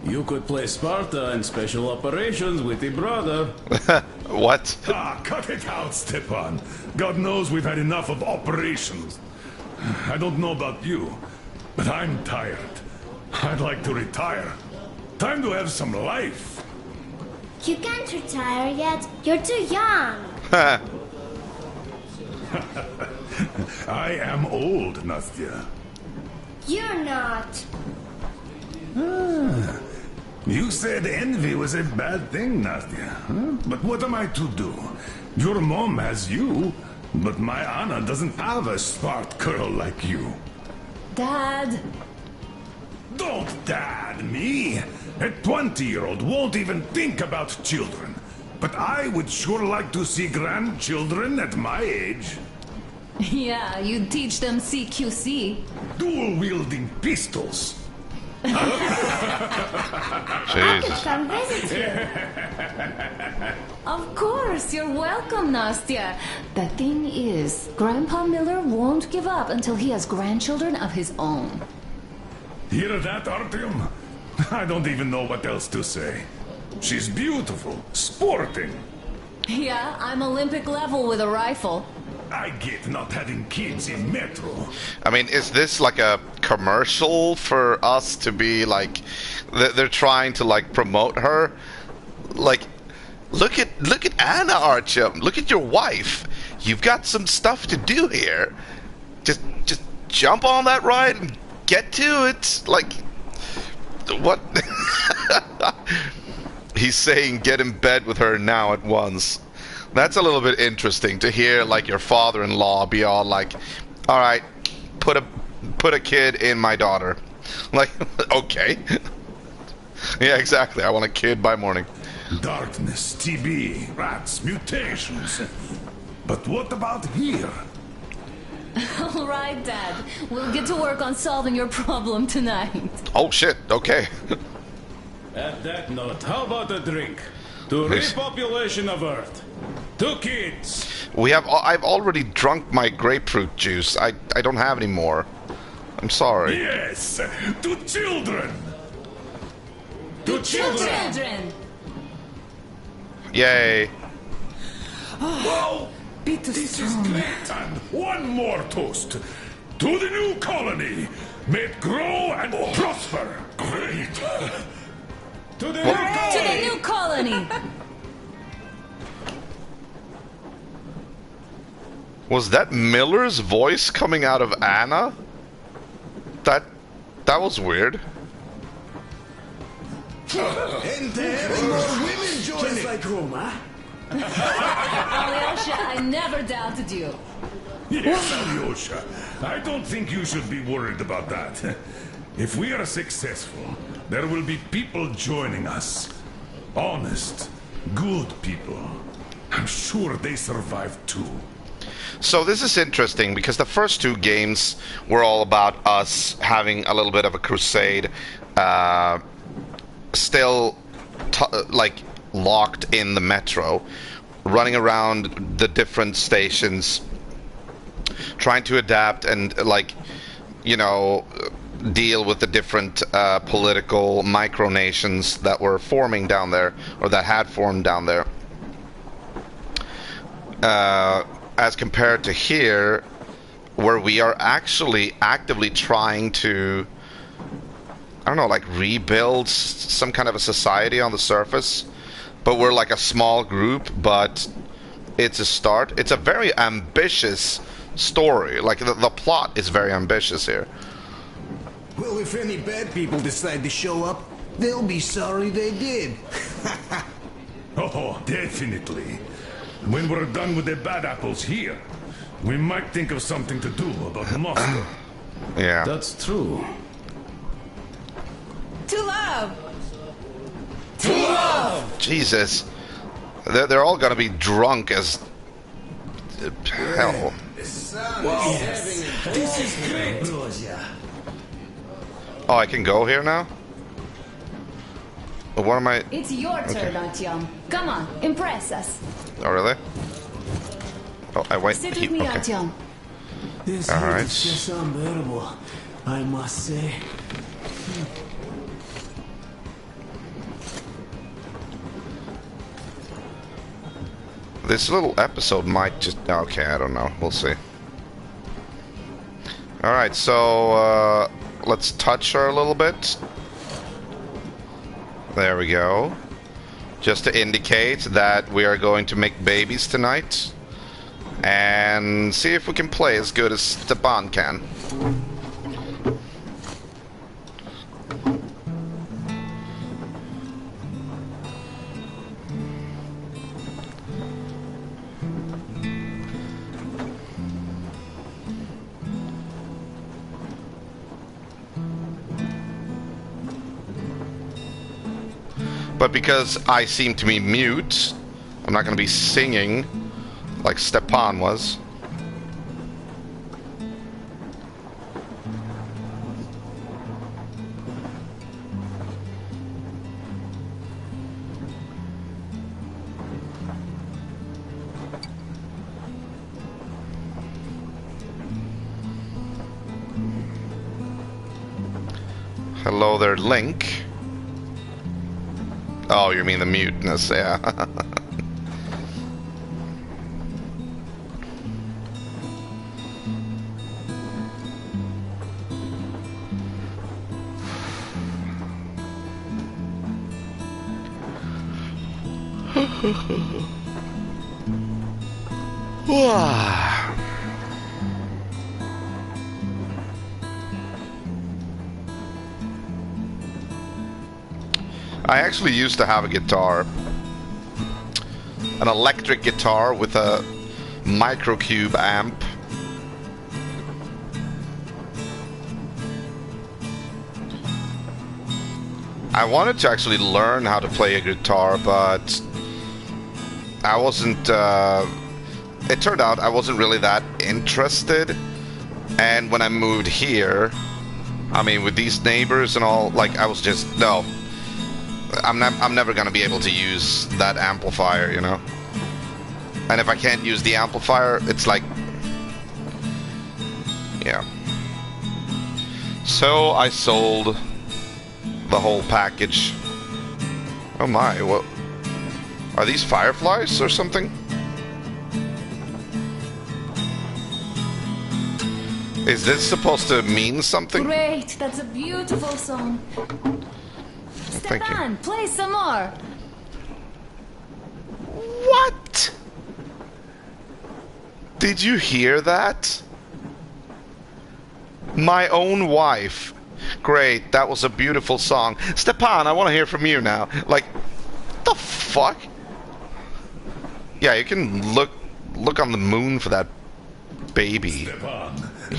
Speaker 14: You could play Sparta and special operations with your brother.
Speaker 1: What?
Speaker 13: Ah, cut it out, Stepan. God knows we've had enough of operations. I don't know about you, but I'm tired. I'd like to retire. Time to have some life.
Speaker 17: You can't retire yet. You're too young.
Speaker 13: I am old, Nastya.
Speaker 17: You're not.
Speaker 13: You said envy was a bad thing, Nastya. Huh? But what am I to do? Your mom has you, but my Anna doesn't have a smart girl like you.
Speaker 3: Dad!
Speaker 13: Don't dad me! A 20-year-old won't even think about children. But I would sure like to see grandchildren at my age.
Speaker 3: Yeah, you'd teach them CQC.
Speaker 13: Dual-wielding pistols.
Speaker 17: I could come visit you.
Speaker 3: Of course, you're welcome, Nastya. The thing is, Grandpa Miller won't give up until he has grandchildren of his own.
Speaker 13: Hear that, Artyom? I don't even know what else to say. She's beautiful, sporting.
Speaker 3: Yeah, I'm Olympic level with a rifle.
Speaker 13: I get not having kids in Metro.
Speaker 1: I mean, is this like a commercial for us to be like, they're trying to like promote her? Like, look at Anna, Artyom. Look at your wife. You've got some stuff to do here. Just jump on that ride and get to it. Like, what? He's saying get in bed with her now at once. That's a little bit interesting to hear, like, your father-in-law be all like, all right, put a kid in my daughter. Like, okay. Yeah, exactly. I want a kid by morning.
Speaker 13: Darkness, TB, rats, mutations. But what about here?
Speaker 3: All right, Dad. We'll get to work on solving your problem tonight.
Speaker 1: Oh, shit. Okay.
Speaker 14: At that note, how about a drink? To repopulation of Earth. 2 kids.
Speaker 1: I've already drunk my grapefruit juice. I don't have any more. I'm sorry.
Speaker 13: Yes, to children.
Speaker 14: To children.
Speaker 1: Yay.
Speaker 13: Well,
Speaker 10: Peter
Speaker 13: this is great. And one more toast. To the new colony. May it grow and prosper. Great.
Speaker 14: To the
Speaker 3: new colony.
Speaker 1: Was that Miller's voice coming out of Anna? That was weird.
Speaker 16: And having more women join just like home, huh?
Speaker 3: Alyosha, I never doubted you.
Speaker 13: Yes, Alyosha. I don't think you should be worried about that. If we are successful, there will be people joining us. Honest, good people. I'm sure they survived too.
Speaker 1: So this is interesting because the first 2 games were all about us having a little bit of a crusade, still like locked in the metro, running around the different stations, trying to adapt and, like, you know, deal with the different political micronations that were forming down there, or that had formed down there. As compared to here, where we are actually actively trying to, I don't know, like rebuild some kind of a society on the surface, but we're like a small group, but it's a start. It's a very ambitious story. Like, the plot is very ambitious here.
Speaker 16: Well, if any bad people decide to show up, they'll be sorry they did.
Speaker 13: Oh, definitely. When we're done with the bad apples here, we might think of something to do about Moscow.
Speaker 1: Yeah.
Speaker 14: That's true.
Speaker 3: To love!
Speaker 14: To love!
Speaker 1: Jesus. They're all gonna be drunk as hell.
Speaker 16: Wow. This is great, Brozia.
Speaker 1: Oh, I can go here now? What am I?
Speaker 3: It's your turn, Artyom. Come on, impress us.
Speaker 1: Oh, really? Oh, I wait.
Speaker 3: Sit with me,
Speaker 1: Okay.
Speaker 3: Artyom.
Speaker 8: This
Speaker 1: All
Speaker 8: heat
Speaker 1: right.
Speaker 8: is just unbearable, I must say.
Speaker 1: This little episode might just... Okay, I don't know. We'll see. Alright, so let's touch her a little bit. There we go. Just to indicate that we are going to make babies tonight. And see if we can play as good as Stepan can. But because I seem to be mute, I'm not going to be singing like Stepan was. Hello there, Link. Oh, you mean the muteness, yeah. I actually used to have a guitar, an electric guitar with a microcube amp. I wanted to actually learn how to play a guitar, but I wasn't, it turned out I wasn't really that interested. And when I moved here, I mean, with these neighbors and all, like, I was just, no. I'm never gonna be able to use that amplifier, you know? And if I can't use the amplifier, it's like... Yeah. So I sold the whole package. Oh my, what... Are these fireflies or something? Is this supposed to mean something?
Speaker 3: Great, that's a beautiful song.
Speaker 1: Thank you.
Speaker 3: Stepan, play some more.
Speaker 1: What? Did you hear that? My own wife. Great, that was a beautiful song. Stepan, I want to hear from you now. Like, the fuck? Yeah, you can look on the moon for that baby.
Speaker 13: Stepan,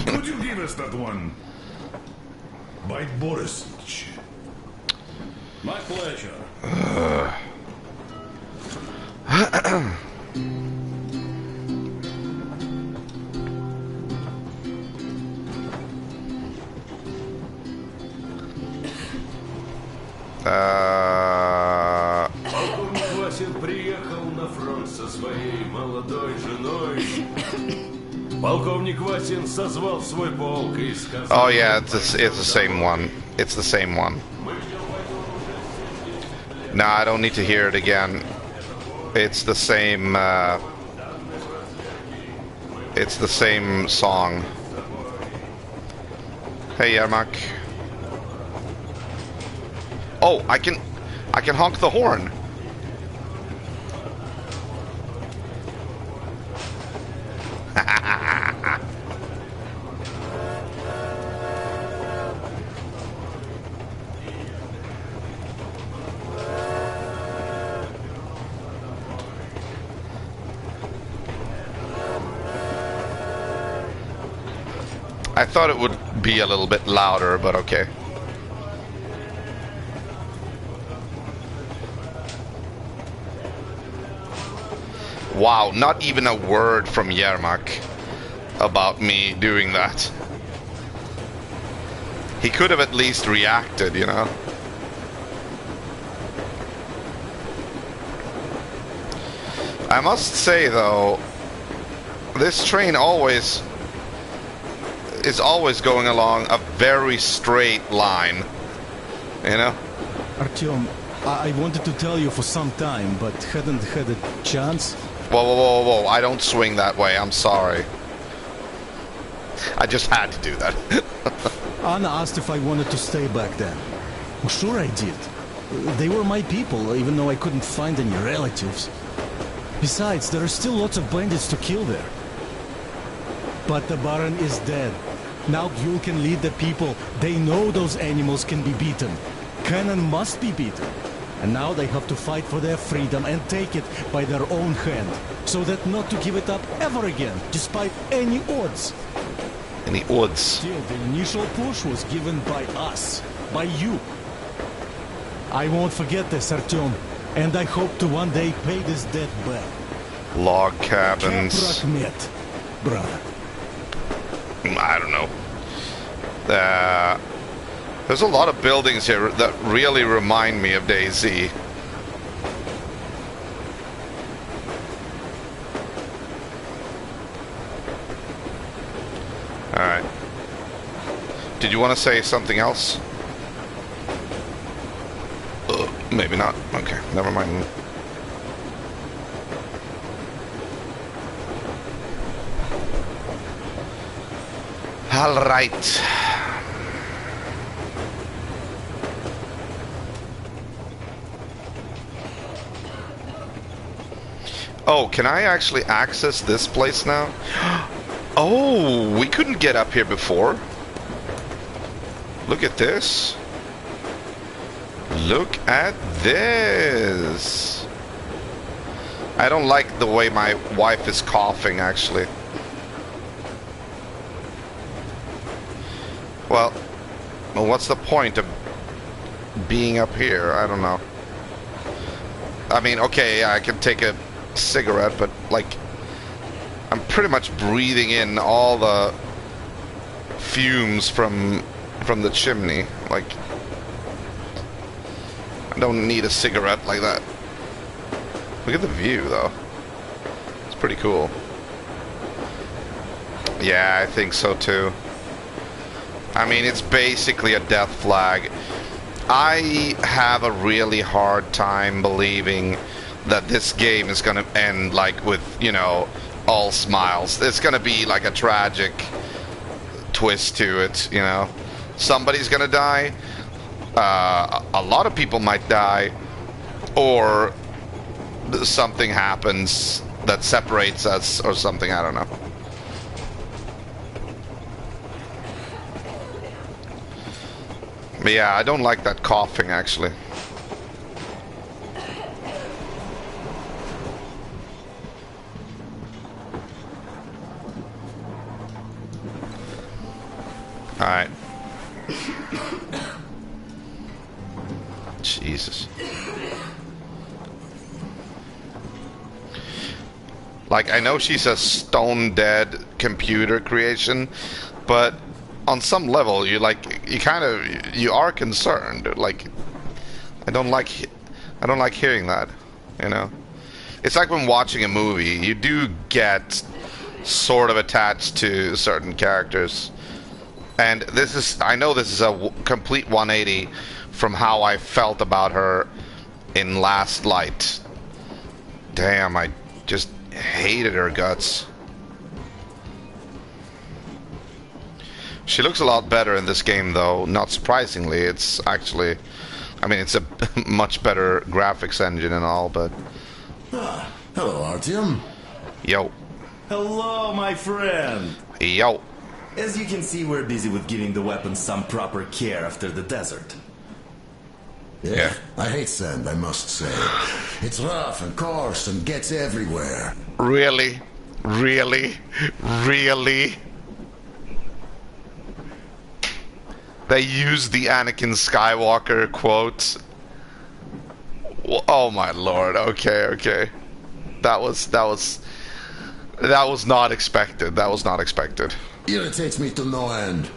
Speaker 13: could you give us that one? By Borisich.
Speaker 14: My pleasure.
Speaker 15: Полковник Васин приехал на фронт со своей молодой женой. Полковник Васин созвал свой полк и сказал...
Speaker 1: Oh yeah, it's the same one. It's the same one. No, I don't need to hear it again. It's the same. It's the same song. Hey, Yermak. Oh, I can honk the horn. I thought it would be a little bit louder, but okay. Wow, not even a word from Yermak about me doing that. He could have at least reacted, you know? I must say, though, this train is always going along a very straight line, you know?
Speaker 12: Artyom, I wanted to tell you for some time, but hadn't had a chance.
Speaker 1: Whoa, I don't swing that way, I'm sorry. I just had to do that.
Speaker 12: Anna asked if I wanted to stay back then. Well, sure I did. They were my people, even though I couldn't find any relatives. Besides, there are still lots of bandits to kill there. But the Baron is dead. Now Gyul can lead the people. They know those animals can be beaten. Cannon must be beaten. And now they have to fight for their freedom and take it by their own hand. So that not to give it up ever again, despite any odds.
Speaker 1: Any odds?
Speaker 12: Still, the initial push was given by us. By you. I won't forget this, Artyom. And I hope to one day pay this debt back.
Speaker 1: Log cabins.
Speaker 12: Kaprakmet, brother.
Speaker 1: I don't know. There's a lot of buildings here that really remind me of DayZ. Alright. Did you want to say something else? Maybe not. Okay, never mind. All right. Oh, can I actually access this place now? Oh, we couldn't get up here before. Look at this. Look at this. I don't like the way my wife is coughing, actually. Well, what's the point of being up here? I don't know. I mean, okay, yeah, I can take a cigarette, but like, I'm pretty much breathing in all the fumes from the chimney. Like, I don't need a cigarette like that. Look at the view, though. It's pretty cool. Yeah, I think so too. I mean, it's basically a death flag. I have a really hard time believing that this game is gonna end like with, you know, all smiles. It's gonna be like a tragic twist to it, you know. Somebody's gonna die. A lot of people might die, or something happens that separates us or something. I don't know. But yeah, I don't like that coughing, actually. Alright. Jesus. Like, I know she's a stone-dead computer creation, but on some level, you are concerned. Like, I don't like hearing that, you know. It's like when watching a movie, you do get sort of attached to certain characters, and I know this is a complete 180 from how I felt about her in Last Light. Damn, I just hated her guts. She looks a lot better in this game, though. Not surprisingly, it's actually, I mean, it's a much better graphics engine and all, but...
Speaker 9: Hello, Artyom.
Speaker 1: Yo.
Speaker 11: Hello, my friend.
Speaker 1: Yo.
Speaker 11: As you can see, we're busy with giving the weapons some proper care after the desert.
Speaker 9: Yeah, I hate sand, I must say. It's rough and coarse and gets everywhere.
Speaker 1: Really? Really? Really? They used the Anakin Skywalker quote. Oh my lord. Okay, okay. That was not expected. That was not expected.
Speaker 9: Irritates me to no end.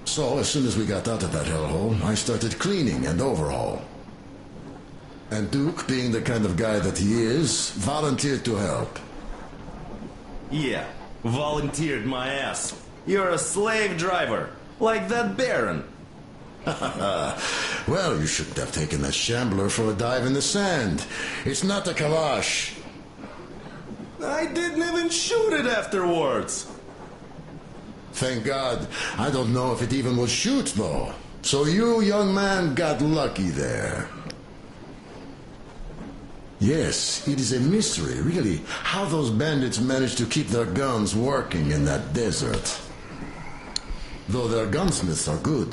Speaker 9: So, as soon as we got out of that hellhole, I started cleaning and overhaul. And Duke, being the kind of guy that he is, volunteered to help.
Speaker 11: Yeah, volunteered my ass. You're a slave driver, like that Baron.
Speaker 9: Well, you shouldn't have taken that shambler for a dive in the sand. It's not a Kalash.
Speaker 11: I didn't even shoot it afterwards.
Speaker 9: Thank God. I don't know if it even will shoot, though. So you, young man, got lucky there. Yes, it is a mystery, really, how those bandits managed to keep their guns working in that desert. Though their gunsmiths are good.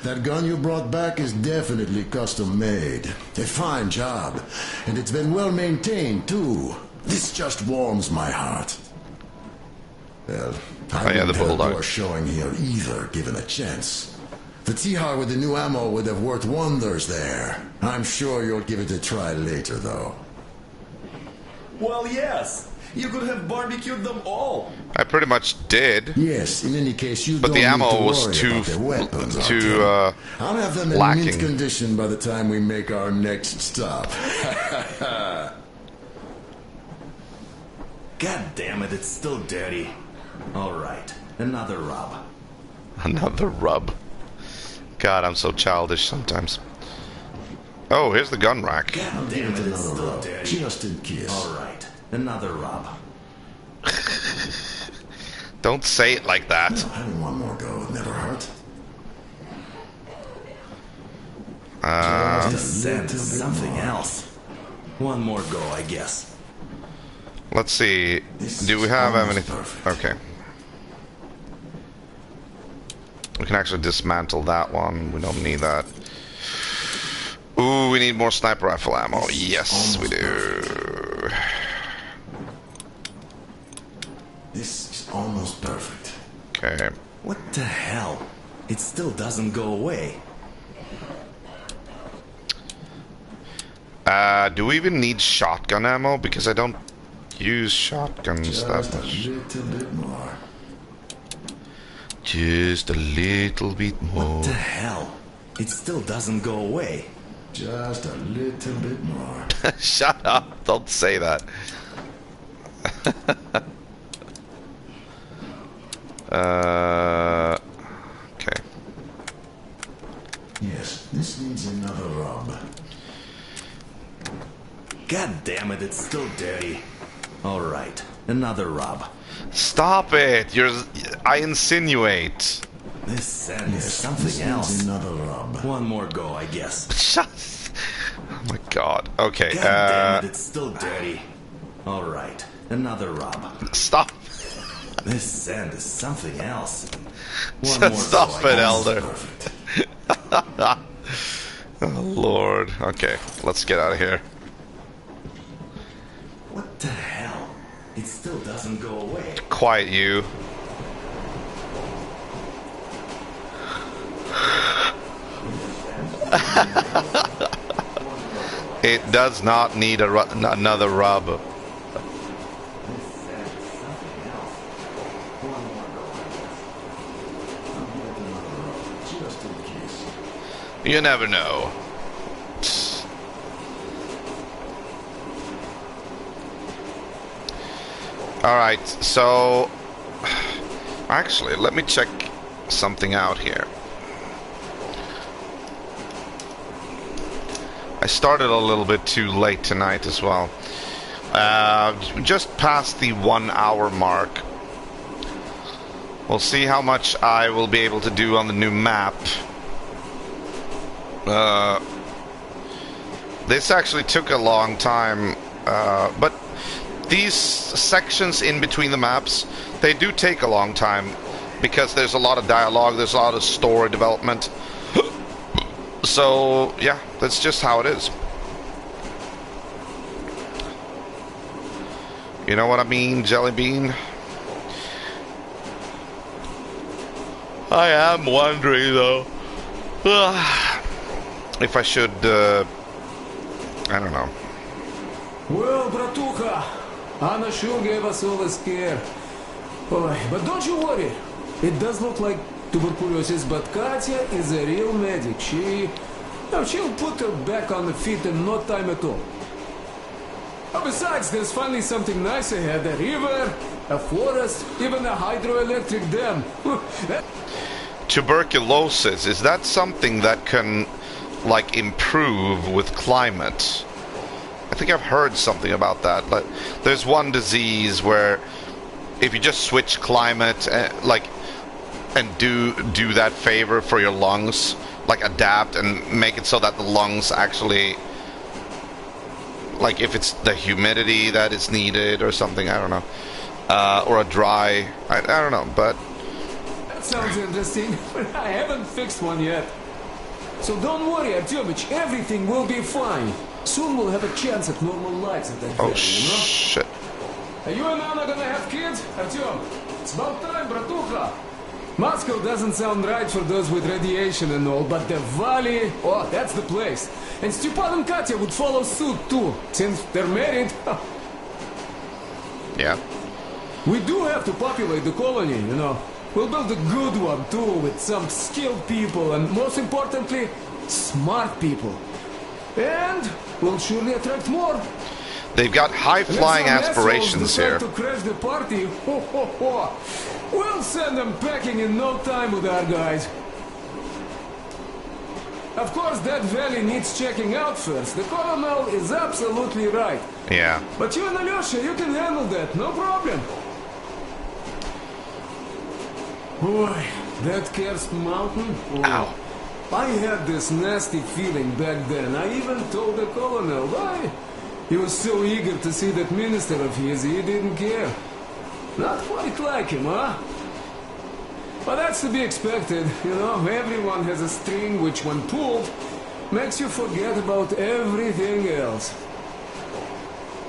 Speaker 9: That gun you brought back is definitely custom-made. A fine job. And it's been well maintained, too. This just warms my heart. Well, I wouldn't have more showing here either, given a chance. The T-Har with the new ammo would have worked wonders there. I'm sure you'll give it a try later, though.
Speaker 11: Well, yes. You could have barbecued them all.
Speaker 1: I pretty much did.
Speaker 9: Yes, in any case, you
Speaker 1: but
Speaker 9: don't
Speaker 1: the ammo
Speaker 9: need to
Speaker 1: was
Speaker 9: worry
Speaker 1: too
Speaker 9: about their weapons, I'll have them in
Speaker 1: lacking.
Speaker 9: mint condition by the time we make our next stop.
Speaker 11: God damn it, it's still dirty. All right, another rub.
Speaker 1: Another rub. God, I'm so childish sometimes. Oh, here's the gun rack.
Speaker 11: God damn it, it's still dirty.
Speaker 9: Just in case.
Speaker 11: Alright, another rub.
Speaker 1: Don't say it like that.
Speaker 9: Having one more go would never hurt.
Speaker 11: This sand is something else. One more go, I guess.
Speaker 1: Let's see. Do we have anything? Okay. We can actually dismantle that one. We don't need that. Ooh, we need more sniper rifle ammo. Yes, we do.
Speaker 9: This is almost perfect.
Speaker 1: Okay.
Speaker 11: What the hell? It still doesn't go away.
Speaker 1: Do we even need shotgun ammo? Because I don't use shotguns
Speaker 9: Just
Speaker 1: that
Speaker 9: a
Speaker 1: much.
Speaker 9: little bit more.
Speaker 1: Just a little bit more.
Speaker 11: What the hell? It still doesn't go away.
Speaker 9: Just a little bit more.
Speaker 1: Shut up! Don't say that. Okay.
Speaker 9: Yes, this needs another rub.
Speaker 11: God damn it, it's still dirty. Alright, another rub.
Speaker 1: Stop it! I insinuate.
Speaker 11: This sand is something else.
Speaker 9: Another rub.
Speaker 11: One more go, I guess.
Speaker 1: Shut. Oh my god. Okay.
Speaker 11: God damn it, it's still dirty. Alright, another rub.
Speaker 1: Stop.
Speaker 11: This sand is something else. One more
Speaker 1: Stop
Speaker 11: go, I
Speaker 1: it,
Speaker 11: guess.
Speaker 1: Elder. Oh Lord. Okay, let's get out of here.
Speaker 11: What the hell? It still doesn't go away.
Speaker 1: Quiet you. It does not need another rub. You never know. Alright, so actually, let me check something out here. I started a little bit too late tonight as well. Just past the 1 hour mark. We'll see how much I will be able to do on the new map. This actually took a long time, but these sections in between the maps, they do take a long time because there's a lot of dialogue, there's a lot of story development. So, yeah, that's just how it is. You know what I mean, Jelly Bean? I am wondering, though, if I should, I don't know.
Speaker 8: Well, bratucha, Anna sure gave us all a scare. Oh, but don't you worry. It does look like tuberculosis, but Katya is a real medic. She'll put her back on the feet in no time at all. Oh, besides, there's finally something nice ahead. A river, a forest, even a hydroelectric dam.
Speaker 1: Tuberculosis, is that something that can, like, improve with climate? I think I've heard something about that. Like, there's one disease where if you just switch climate, and do that favor for your lungs, like adapt and make it so that the lungs actually, like if it's the humidity that is needed or something, I don't know, or a dry, I don't know, but
Speaker 8: That sounds interesting, but I haven't fixed one yet. So don't worry, Artyomich, everything will be fine. Soon we'll have a chance at normal lives at that
Speaker 1: oh
Speaker 8: you know?
Speaker 1: shit.
Speaker 8: Are you and Anna gonna have kids? Artyom, it's about time, bratucha. Moscow doesn't sound right for those with radiation and all, but the Valley, oh, that's the place. And Stepan and Katya would follow suit too, since they're married.
Speaker 1: Yeah.
Speaker 8: We do have to populate the colony, you know. We'll build a good one too, with some skilled people and, most importantly, smart people. And we'll surely attract more.
Speaker 1: They've got high-flying aspirations here.
Speaker 8: To crash the party, ho, ho, ho. We'll send them packing in no time with our guys. Of course, that valley needs checking out first. The colonel is absolutely right.
Speaker 1: Yeah.
Speaker 8: But you and Alyosha, you can handle that, no problem. Boy, that cursed mountain. Oh.
Speaker 1: Ow.
Speaker 8: I had this nasty feeling back then. I even told the colonel why. He was so eager to see that minister of his, he didn't care. Not quite like him, huh? But that's to be expected, you know. Everyone has a string which, when pulled, makes you forget about everything else.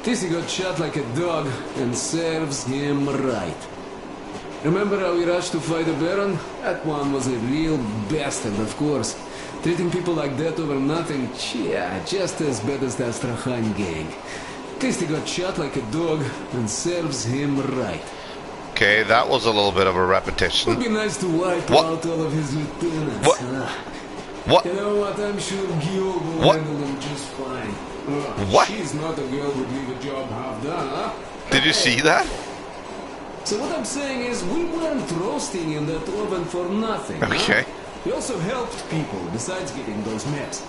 Speaker 8: Tissy got shot like a dog, and serves him right. Remember how we rushed to fight the Baron? That one was a real bastard, of course. Treating people like that over nothing, yeah, just as bad as the Astrakhan gang. Tissy got shot like a dog, and serves him right.
Speaker 1: Okay, that was a little bit of a repetition.
Speaker 8: Would be nice to wipe out all of his lieutenants.
Speaker 1: What? What?
Speaker 8: You know what? I'm sure Gil will handle them just fine.
Speaker 1: What?
Speaker 8: She's not a girl who'd leave a job half done, huh?
Speaker 1: Did you see that?
Speaker 8: So what I'm saying is, we weren't roasting in that oven for nothing.
Speaker 1: Okay.
Speaker 8: Huh? We also helped people besides getting those maps.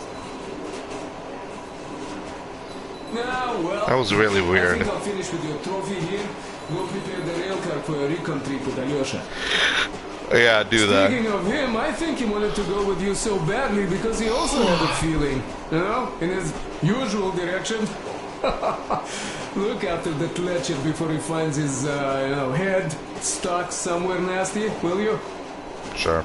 Speaker 8: Now, well,
Speaker 1: That was really
Speaker 8: I
Speaker 1: weird.
Speaker 8: think I'll finish with your trophy here. Go prepare the rail car for a recon trip with Alyosha.
Speaker 1: Yeah, do that.
Speaker 8: Speaking of him, I think he wanted to go with you so badly because he also had a feeling, you know, in his usual direction. Look after that Lechet before he finds his, head stuck somewhere nasty, will you?
Speaker 1: Sure.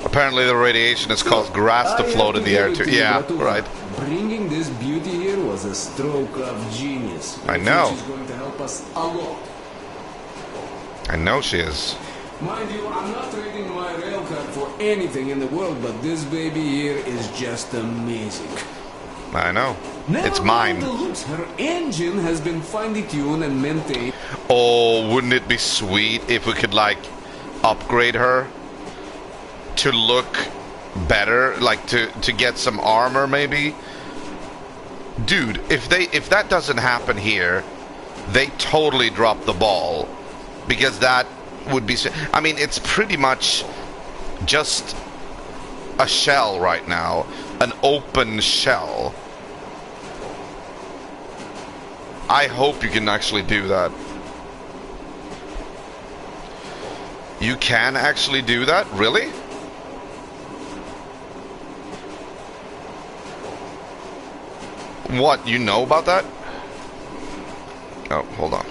Speaker 1: Apparently the radiation has caused grass to float in the air too. Yeah, right.
Speaker 8: Bringing this beauty here was a stroke of genius.
Speaker 1: I know.
Speaker 8: She's going to help us a lot.
Speaker 1: I know she is.
Speaker 8: Mind you, I'm not trading my rail car for anything in the world, but this baby here is just amazing.
Speaker 1: I know.
Speaker 8: Never
Speaker 1: It's mine.
Speaker 8: mind the looks. Her engine has been finely tuned and maintained.
Speaker 1: Oh, wouldn't it be sweet if we could, like, upgrade her to look better? Like, to get some armor, maybe? Dude, if that doesn't happen here, they totally drop the ball. Because that would be... I mean, it's pretty much just a shell right now. An open shell. I hope you can actually do that. You can actually do that? Really? What? You know about that? Oh, hold on.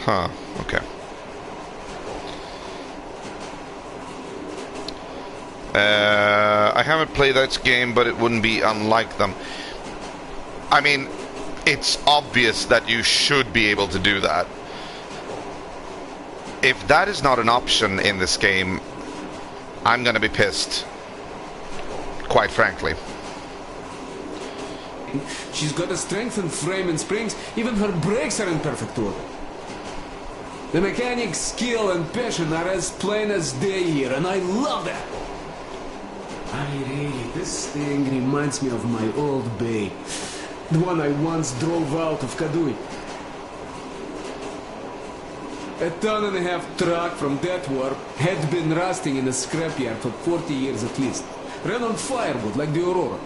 Speaker 1: Huh, okay. I haven't played that game, but it wouldn't be unlike them. I mean, it's obvious that you should be able to do that. If that is not an option in this game, I'm gonna be pissed. Quite frankly.
Speaker 8: She's got a strengthened frame and springs. Even her brakes are in perfect order. The mechanic's skill and passion are as plain as day here, and I love that. This thing reminds me of my old bay. The one I once drove out of Kadui. A 1.5-ton truck from that war had been rusting in a scrapyard for 40 years at least. Ran on firewood like the Aurora.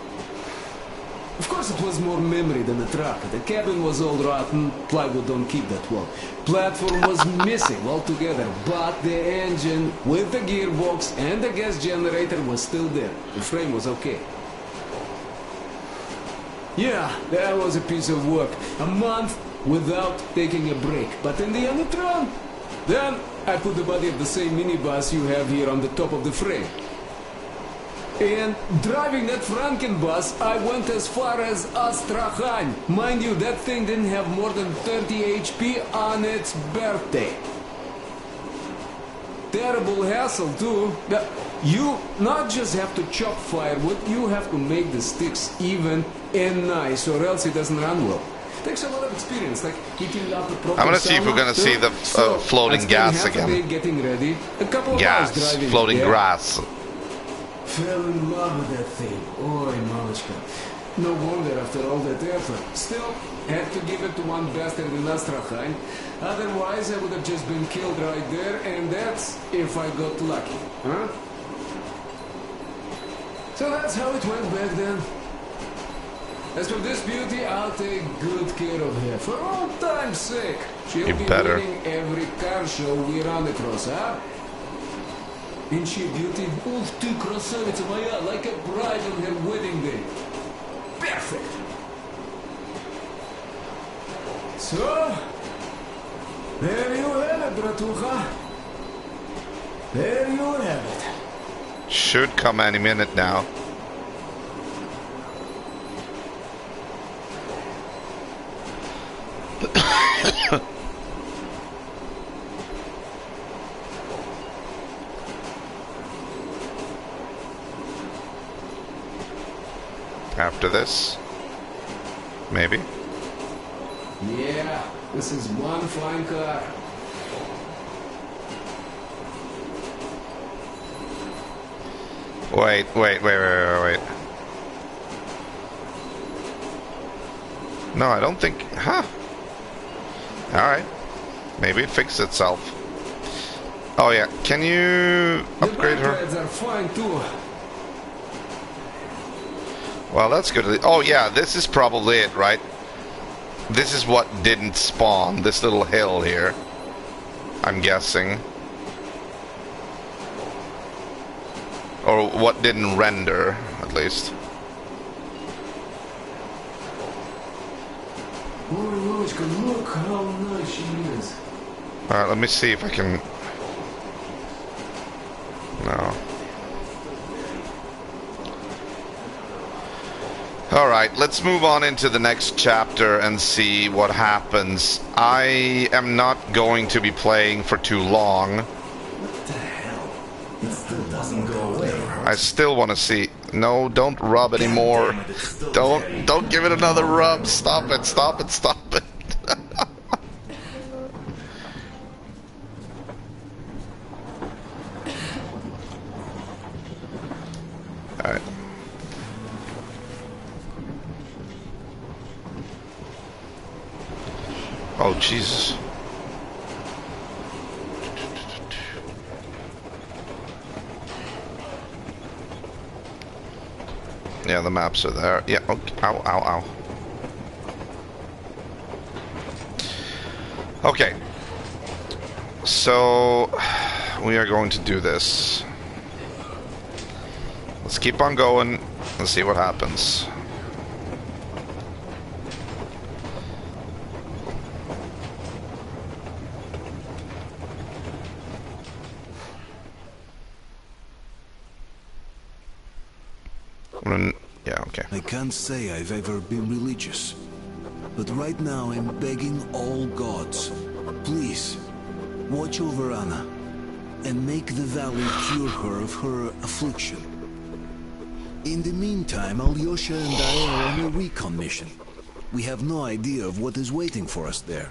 Speaker 8: Of course it was more memory than a truck. The cabin was all rotten, plywood don't keep that well. Platform was missing altogether, but the engine with the gearbox and the gas generator was still there. The frame was okay. Yeah, that was a piece of work. A month without taking a break. But in the end it ran. Then I put the body of the same minibus you have here on the top of the frame. And driving that Frankenbus, I went as far as Astrakhan. Mind you, that thing didn't have more than 30 HP on its birthday. Terrible hassle, too. You not just have to chop firewood, you have to make the sticks even and nice, or else it doesn't run well. Takes a lot of experience, like heating up a proper
Speaker 1: I'm gonna see if we're gonna see the floating gas
Speaker 8: half a day
Speaker 1: again.
Speaker 8: getting ready, a couple of
Speaker 1: Gas,
Speaker 8: hours driving.
Speaker 1: floating
Speaker 8: yeah.
Speaker 1: grass.
Speaker 8: Fell in love with that thing. Oi, Malochka. No wonder after all that effort. Still, had to give it to one bastard in Astrakhan. Otherwise, I would have just been killed right there, and that's if I got lucky. Huh? So that's how it went back then. As for this beauty, I'll take good care of her. For old time's sake. She'll
Speaker 1: You
Speaker 8: be
Speaker 1: better.
Speaker 8: winning every car show we run across, huh? Ain't she a beauty? Ух ты, красавица моя, like a bride on her wedding day. Perfect. So, there you have it, bratucha. There you have it.
Speaker 1: Should come any minute now. After this, maybe.
Speaker 8: Yeah, this is one fine car.
Speaker 1: Wait. No, I don't think. Huh. Alright. Maybe it fixed itself. Oh, yeah. Can you upgrade
Speaker 8: The
Speaker 1: her?
Speaker 8: bike rides are fine too.
Speaker 1: Well, that's good. Oh, yeah. This is probably it, right? This is what didn't spawn. This little hill here. I'm guessing. Or what didn't render, at least.
Speaker 8: Ой, Лолочка, look how nice she is.
Speaker 1: Alright, let me see if I can... No. Alright, let's move on into the next chapter and see what happens. I am not going to be playing for too long.
Speaker 11: It still doesn't go away.
Speaker 1: I still want to see... No, don't rub anymore. Don't give it another rub. Stop it. Alright. Oh, Jesus. Yeah, the maps are there. Yeah, okay. Ow. Okay. So, we are going to do this. Let's keep on going and see what happens. Yeah, okay.
Speaker 2: I can't say I've ever been religious, but right now I'm begging all gods, please, watch over Anna, and make the valley cure her of her affliction. In the meantime, Alyosha and I are on a recon mission. We have no idea of what is waiting for us there.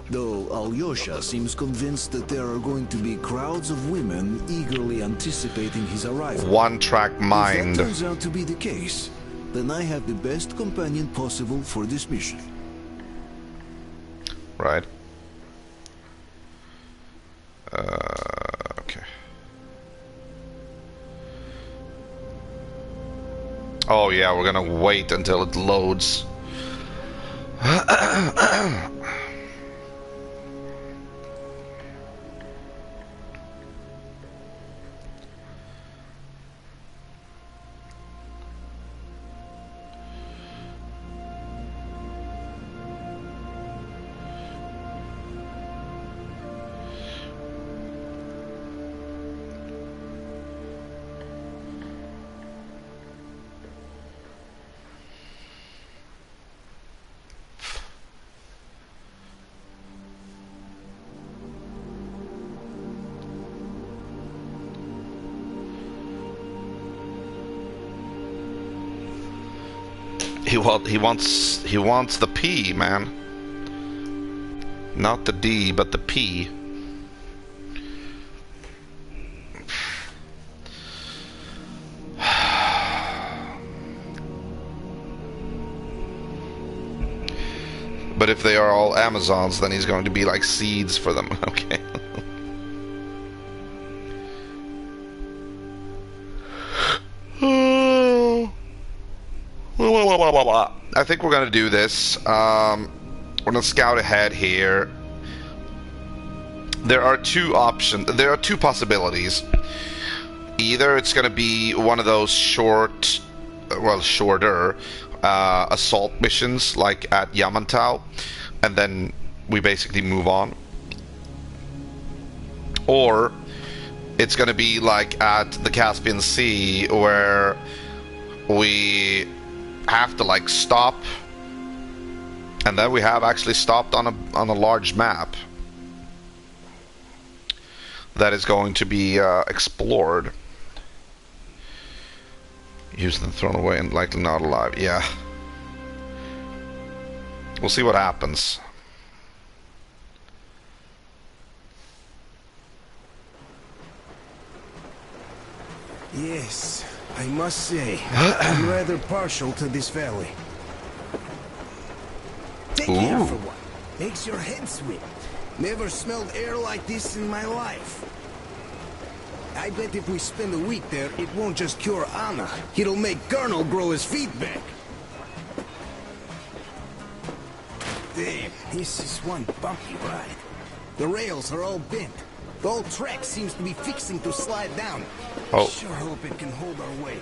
Speaker 2: Though Alyosha seems convinced that there are going to be crowds of women eagerly anticipating his arrival.
Speaker 1: One-track mind.
Speaker 2: If that turns out to be the case, then I have the best companion possible for this mission.
Speaker 1: Right. Okay. Oh yeah, we're gonna wait until it loads. He wants the P, man. Not the D, but the P. But if they are all Amazons, then he's going to be like seeds for them. Okay. I think we're going to do this. We're going to scout ahead here. There are two options. There are two possibilities. Either it's going to be one of those shorter assault missions like at Yamantau, and then we basically move on. Or it's going to be like at the Caspian Sea, where we have to like stop, and then we have actually stopped on a large map that is going to be explored. Used and thrown away and likely not alive. Yeah. We'll see what happens.
Speaker 16: Yes, I must say, I'm rather partial to this valley. Take air for one. Makes your head swim. Never smelled air like this in my life. I bet if we spend a week there, it won't just cure Anna. It'll make Colonel grow his feet back. Damn, this is one bumpy ride. The rails are all bent. The whole track seems to be fixing to slide down.
Speaker 1: Oh.
Speaker 16: Sure hope it can hold our weight.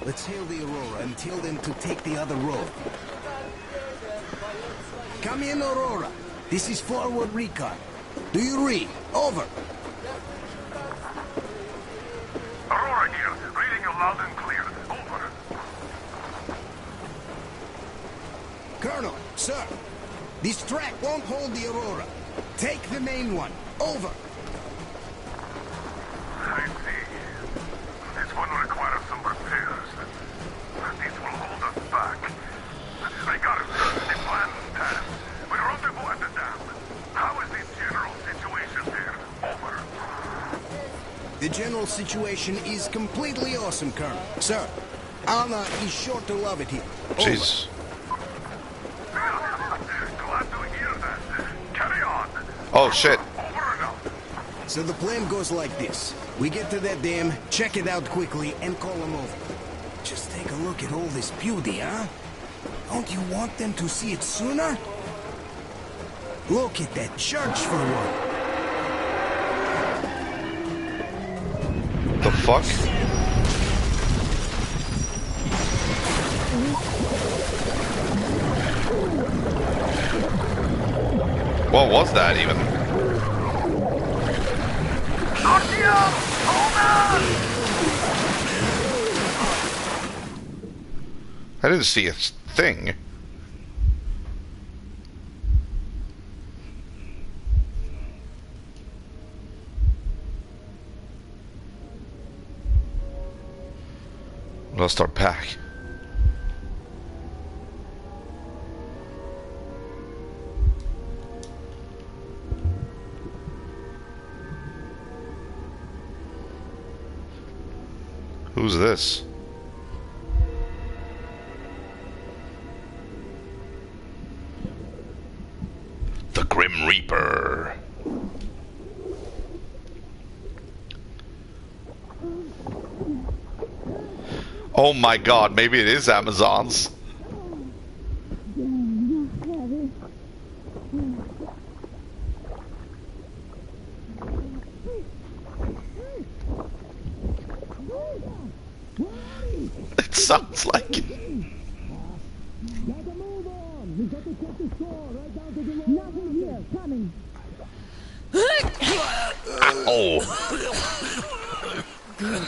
Speaker 16: Let's hail the Aurora and tell them to take the other road. Come in, Aurora. This is forward recon. Do you read? Over.
Speaker 7: Aurora here, reading you loud and clear. Over.
Speaker 16: Colonel, sir, this track won't hold the Aurora. Take the main one. Over.
Speaker 7: I see. This one requires some repairs. This will hold us back. I got it. The plan passed. We rendezvous at the dam. How is the general situation there? Over.
Speaker 16: The general situation is completely awesome, Colonel. Sir, Anna is sure to love it here.
Speaker 1: Jeez.
Speaker 7: Glad to hear that. Carry on.
Speaker 1: Oh shit.
Speaker 16: So the plan goes like this. We get to that dam, check it out quickly, and call them over. Just take a look at all this beauty, huh? Don't you want them to see it sooner? Look at that church for one.
Speaker 1: The fuck? What was that even? I didn't see a thing. Lost our pack. Who's this? The Grim Reaper. Oh my god, maybe it is Amazons. It sounds like it. Oh.
Speaker 18: Good.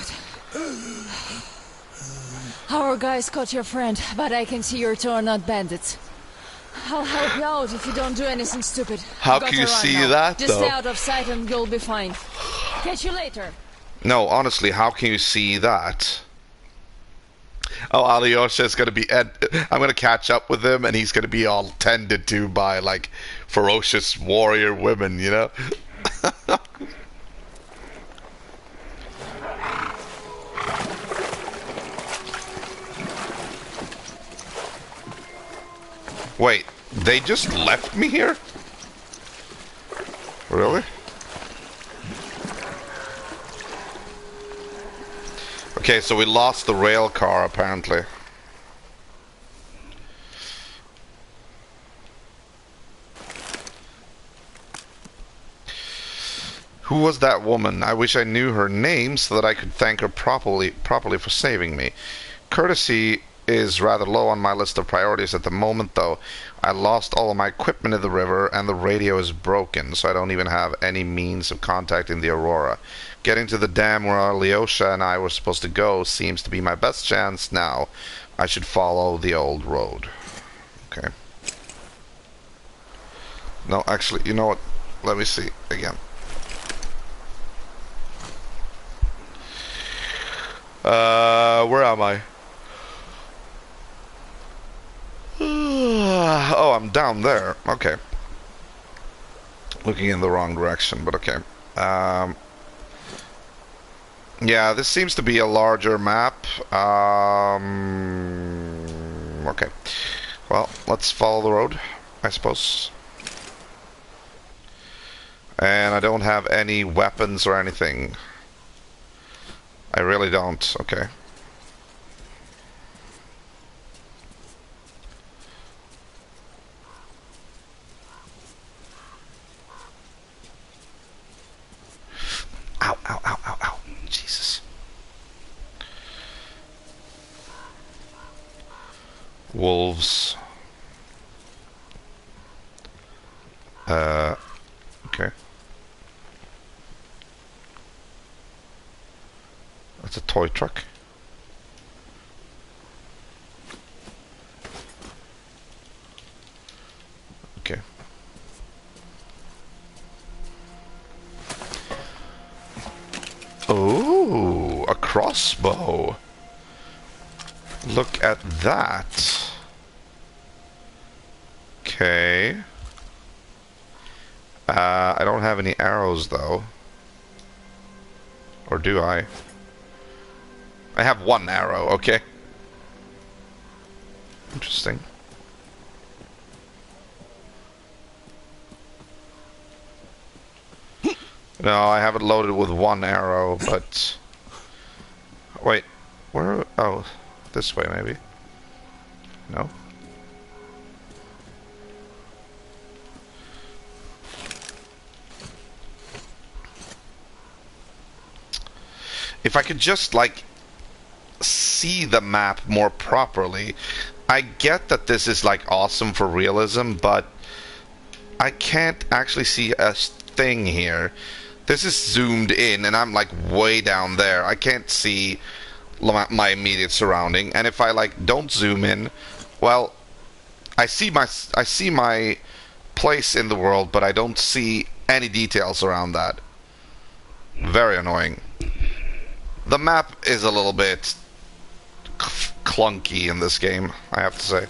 Speaker 18: Our guys caught your friend, but I can see your two are not bandits. I'll help you out if you don't do anything stupid.
Speaker 1: How can you see that,
Speaker 18: Just
Speaker 1: though?
Speaker 18: stay out of sight and you'll be fine. Catch you later.
Speaker 1: No, honestly, how can you see that? Oh, Alyosha is going to be... I'm going to catch up with him, and he's going to be all tended to by, like, ferocious warrior women, you know? Wait, they just left me here? Really? Okay, so we lost the rail car, apparently. Who was that woman? I wish I knew her name so that I could thank her properly for saving me. Courtesy is rather low on my list of priorities at the moment, though. I lost all of my equipment in the river, and the radio is broken, so I don't even have any means of contacting the Aurora. Getting to the dam where Alyosha and I were supposed to go seems to be my best chance now. I should follow the old road. Okay. No, actually, you know what? Let me see again. Where am I? Oh, I'm down there. Okay. Looking in the wrong direction, but okay. Yeah, this seems to be a larger map. Okay. Well, let's follow the road, I suppose. And I don't have any weapons or anything. I really don't. Okay. Ow, ow, ow, ow, ow. Jesus. Wolves. Okay. That's a toy truck. Okay. Oh, a crossbow. Look at that. Okay. I don't have any arrows though. Or do I? I have one arrow, okay. Interesting. No, I have it loaded with one arrow, but... Wait, where... Oh, this way maybe. No? If I could just, like, see the map more properly. I get that this is, like, awesome for realism, but I can't actually see a thing here. This is zoomed in, and I'm, like, way down there. I can't see my immediate surrounding, and if I, like, don't zoom in, well, I see my place in the world, but I don't see any details around that. Very annoying. The map is a little bit clunky in this game, I have to say.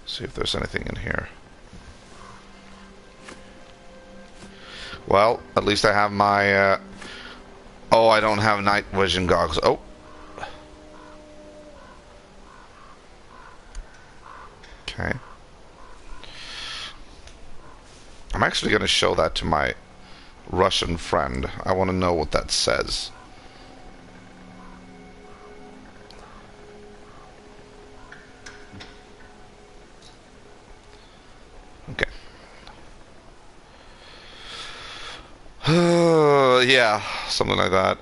Speaker 1: See if there's anything in here. Well, at least I have my oh, I don't have night vision goggles. Oh. Okay. I'm actually going to show that to my Russian friend. I want to know what that says. Okay. Yeah, something like that.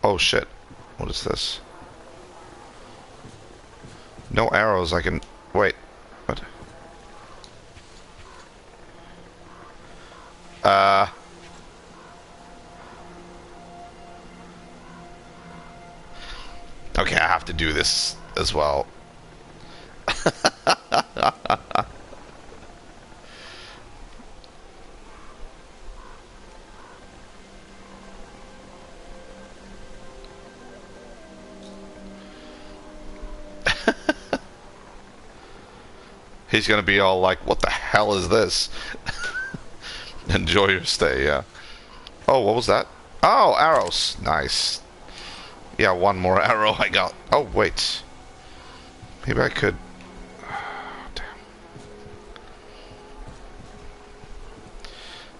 Speaker 1: Oh shit, what is this? No arrows I can... Wait. What? Okay, I have to do this as well. He's gonna be all like, what the hell is this? Enjoy your stay, yeah. Oh, what was that? Oh, arrows. Nice. Yeah, one more arrow I got. Oh, wait. Maybe I could... Oh, damn.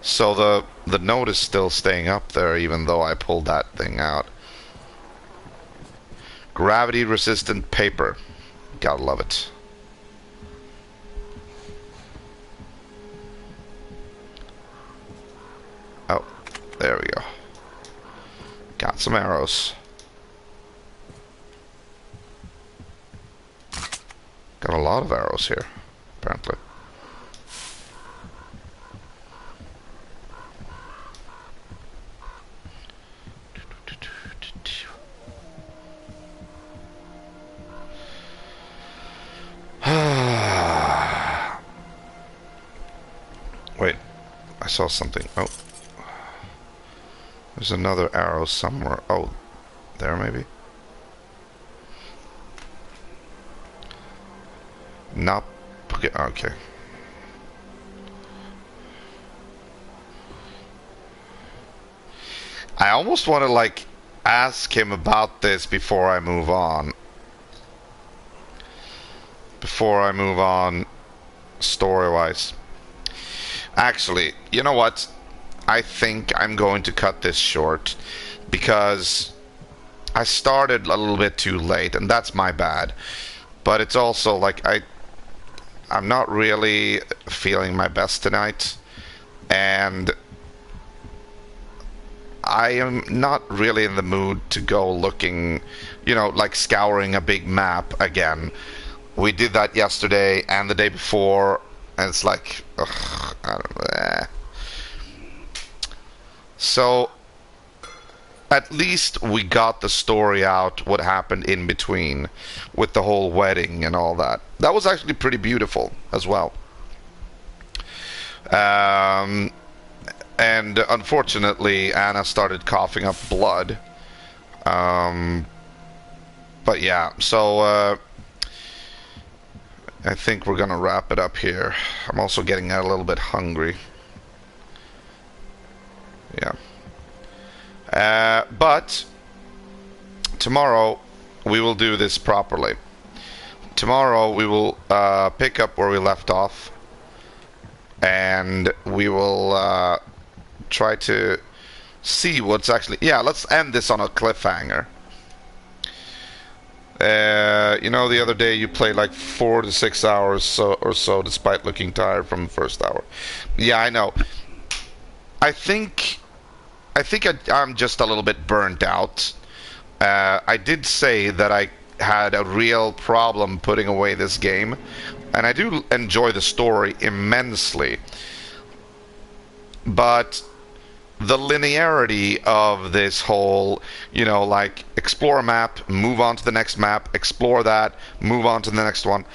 Speaker 1: So the note is still staying up there even though I pulled that thing out. Gravity resistant paper. Gotta love it. Oh, there we go. Got some arrows. Got a lot of arrows here, apparently. Wait, I saw something. Oh. There's another arrow somewhere. Oh, there maybe? Not... Okay. I almost want to, like, ask him about this before I move on. Story-wise. Actually, you know what? I think I'm going to cut this short because I started a little bit too late, and that's my bad. But it's also like I'm not really feeling my best tonight, and I am not really in the mood to go looking, you know, like scouring a big map again. We did that yesterday and the day before, and it's like, ugh, I don't know. So, at least we got the story out, what happened in between, with the whole wedding and all that. That was actually pretty beautiful as well. And unfortunately, Anna started coughing up blood. But yeah, so I think we're gonna wrap it up here. I'm also getting a little bit hungry. Yeah. But tomorrow we will do this properly. Tomorrow we will pick up where we left off, and we will try to see what's actually... Yeah, let's end this on a cliffhanger. You know, the other day you played like 4 to 6 hours or so despite looking tired from the first hour. Yeah, I know. I think I'm just a little bit burnt out. I did say that I had a real problem putting away this game, and I do enjoy the story immensely. But the linearity of this whole, you know, like explore a map, move on to the next map, explore that, move on to the next one,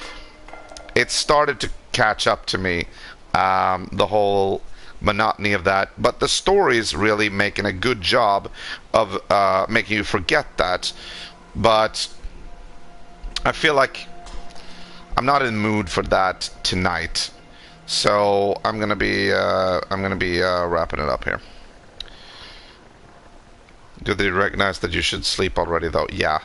Speaker 1: it started to catch up to me, the whole monotony of that. But the story is really making a good job of making you forget that. But I feel like I'm not in the mood for that tonight, so I'm gonna be wrapping it up here. Do they recognize that you should sleep already, though? Yeah,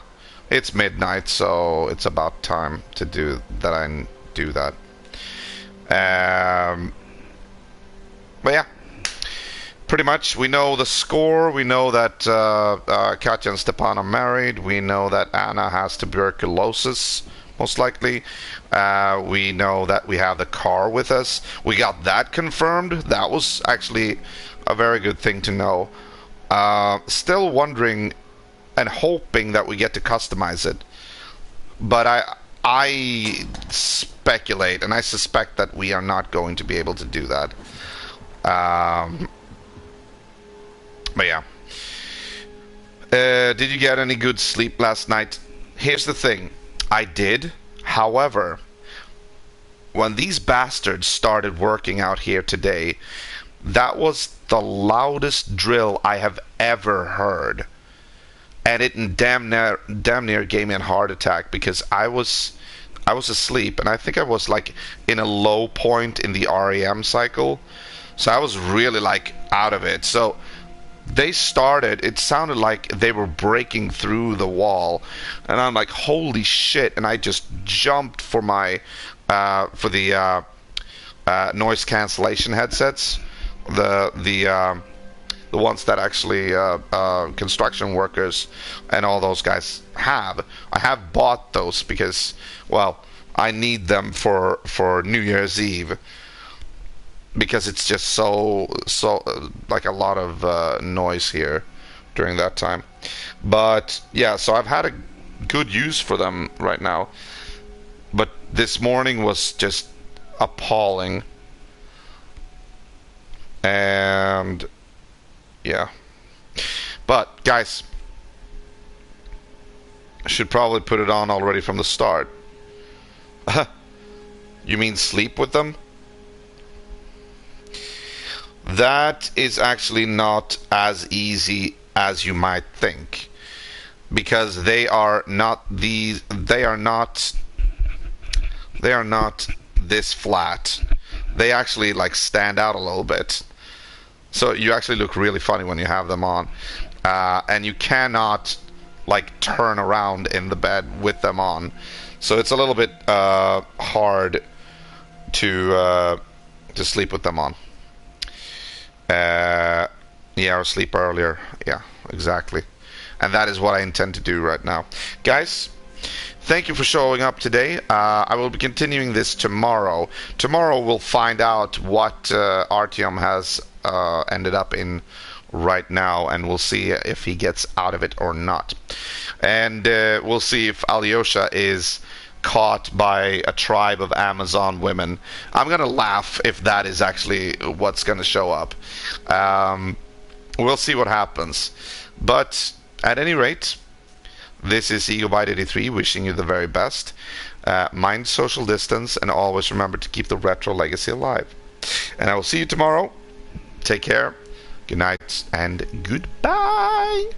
Speaker 1: it's midnight, so it's about time to do that. I do that. But yeah, pretty much we know the score. We know that Katya and Stepan are married. We know that Anna has tuberculosis, most likely. We know that we have the car with us. We got that confirmed. That was actually a very good thing to know. Still wondering and hoping that we get to customize it. But I speculate and I suspect that we are not going to be able to do that. But yeah. Did you get any good sleep last night? Here's the thing. I did. However, when these bastards started working out here today, that was the loudest drill I have ever heard. And it damn near gave me a heart attack because I was asleep, and I think I was like in a low point in the REM cycle. So I was really like out of it. So they started, it sounded like they were breaking through the wall, and I'm like, holy shit. And I just jumped for my for the noise cancellation headsets, the ones that actually construction workers and all those guys have. I have bought those because, well, I need them for New Year's Eve, because it's just so like a lot of noise here during that time. But yeah, so I've had a good use for them right now, but this morning was just appalling. And yeah, but guys, I should probably put it on already from the start. You mean sleep with them? That is actually not as easy as you might think, because they are not this flat. They actually like stand out a little bit. So you actually look really funny when you have them on. And you cannot like turn around in the bed with them on. So it's a little bit hard to sleep with them on. Yeah, or sleep earlier. Yeah, exactly. And that is what I intend to do right now. Guys, thank you for showing up today. I will be continuing this tomorrow. Tomorrow we'll find out what Artyom has ended up in right now, and we'll see if he gets out of it or not. And we'll see if Alyosha is caught by a tribe of Amazon women. I'm gonna laugh if that is actually what's gonna show up. We'll see what happens. But at any rate, this is EagleBite83 wishing you the very best. Mind social distance, and always remember to keep the retro legacy alive. And I will see you tomorrow. Take care. Good night and goodbye.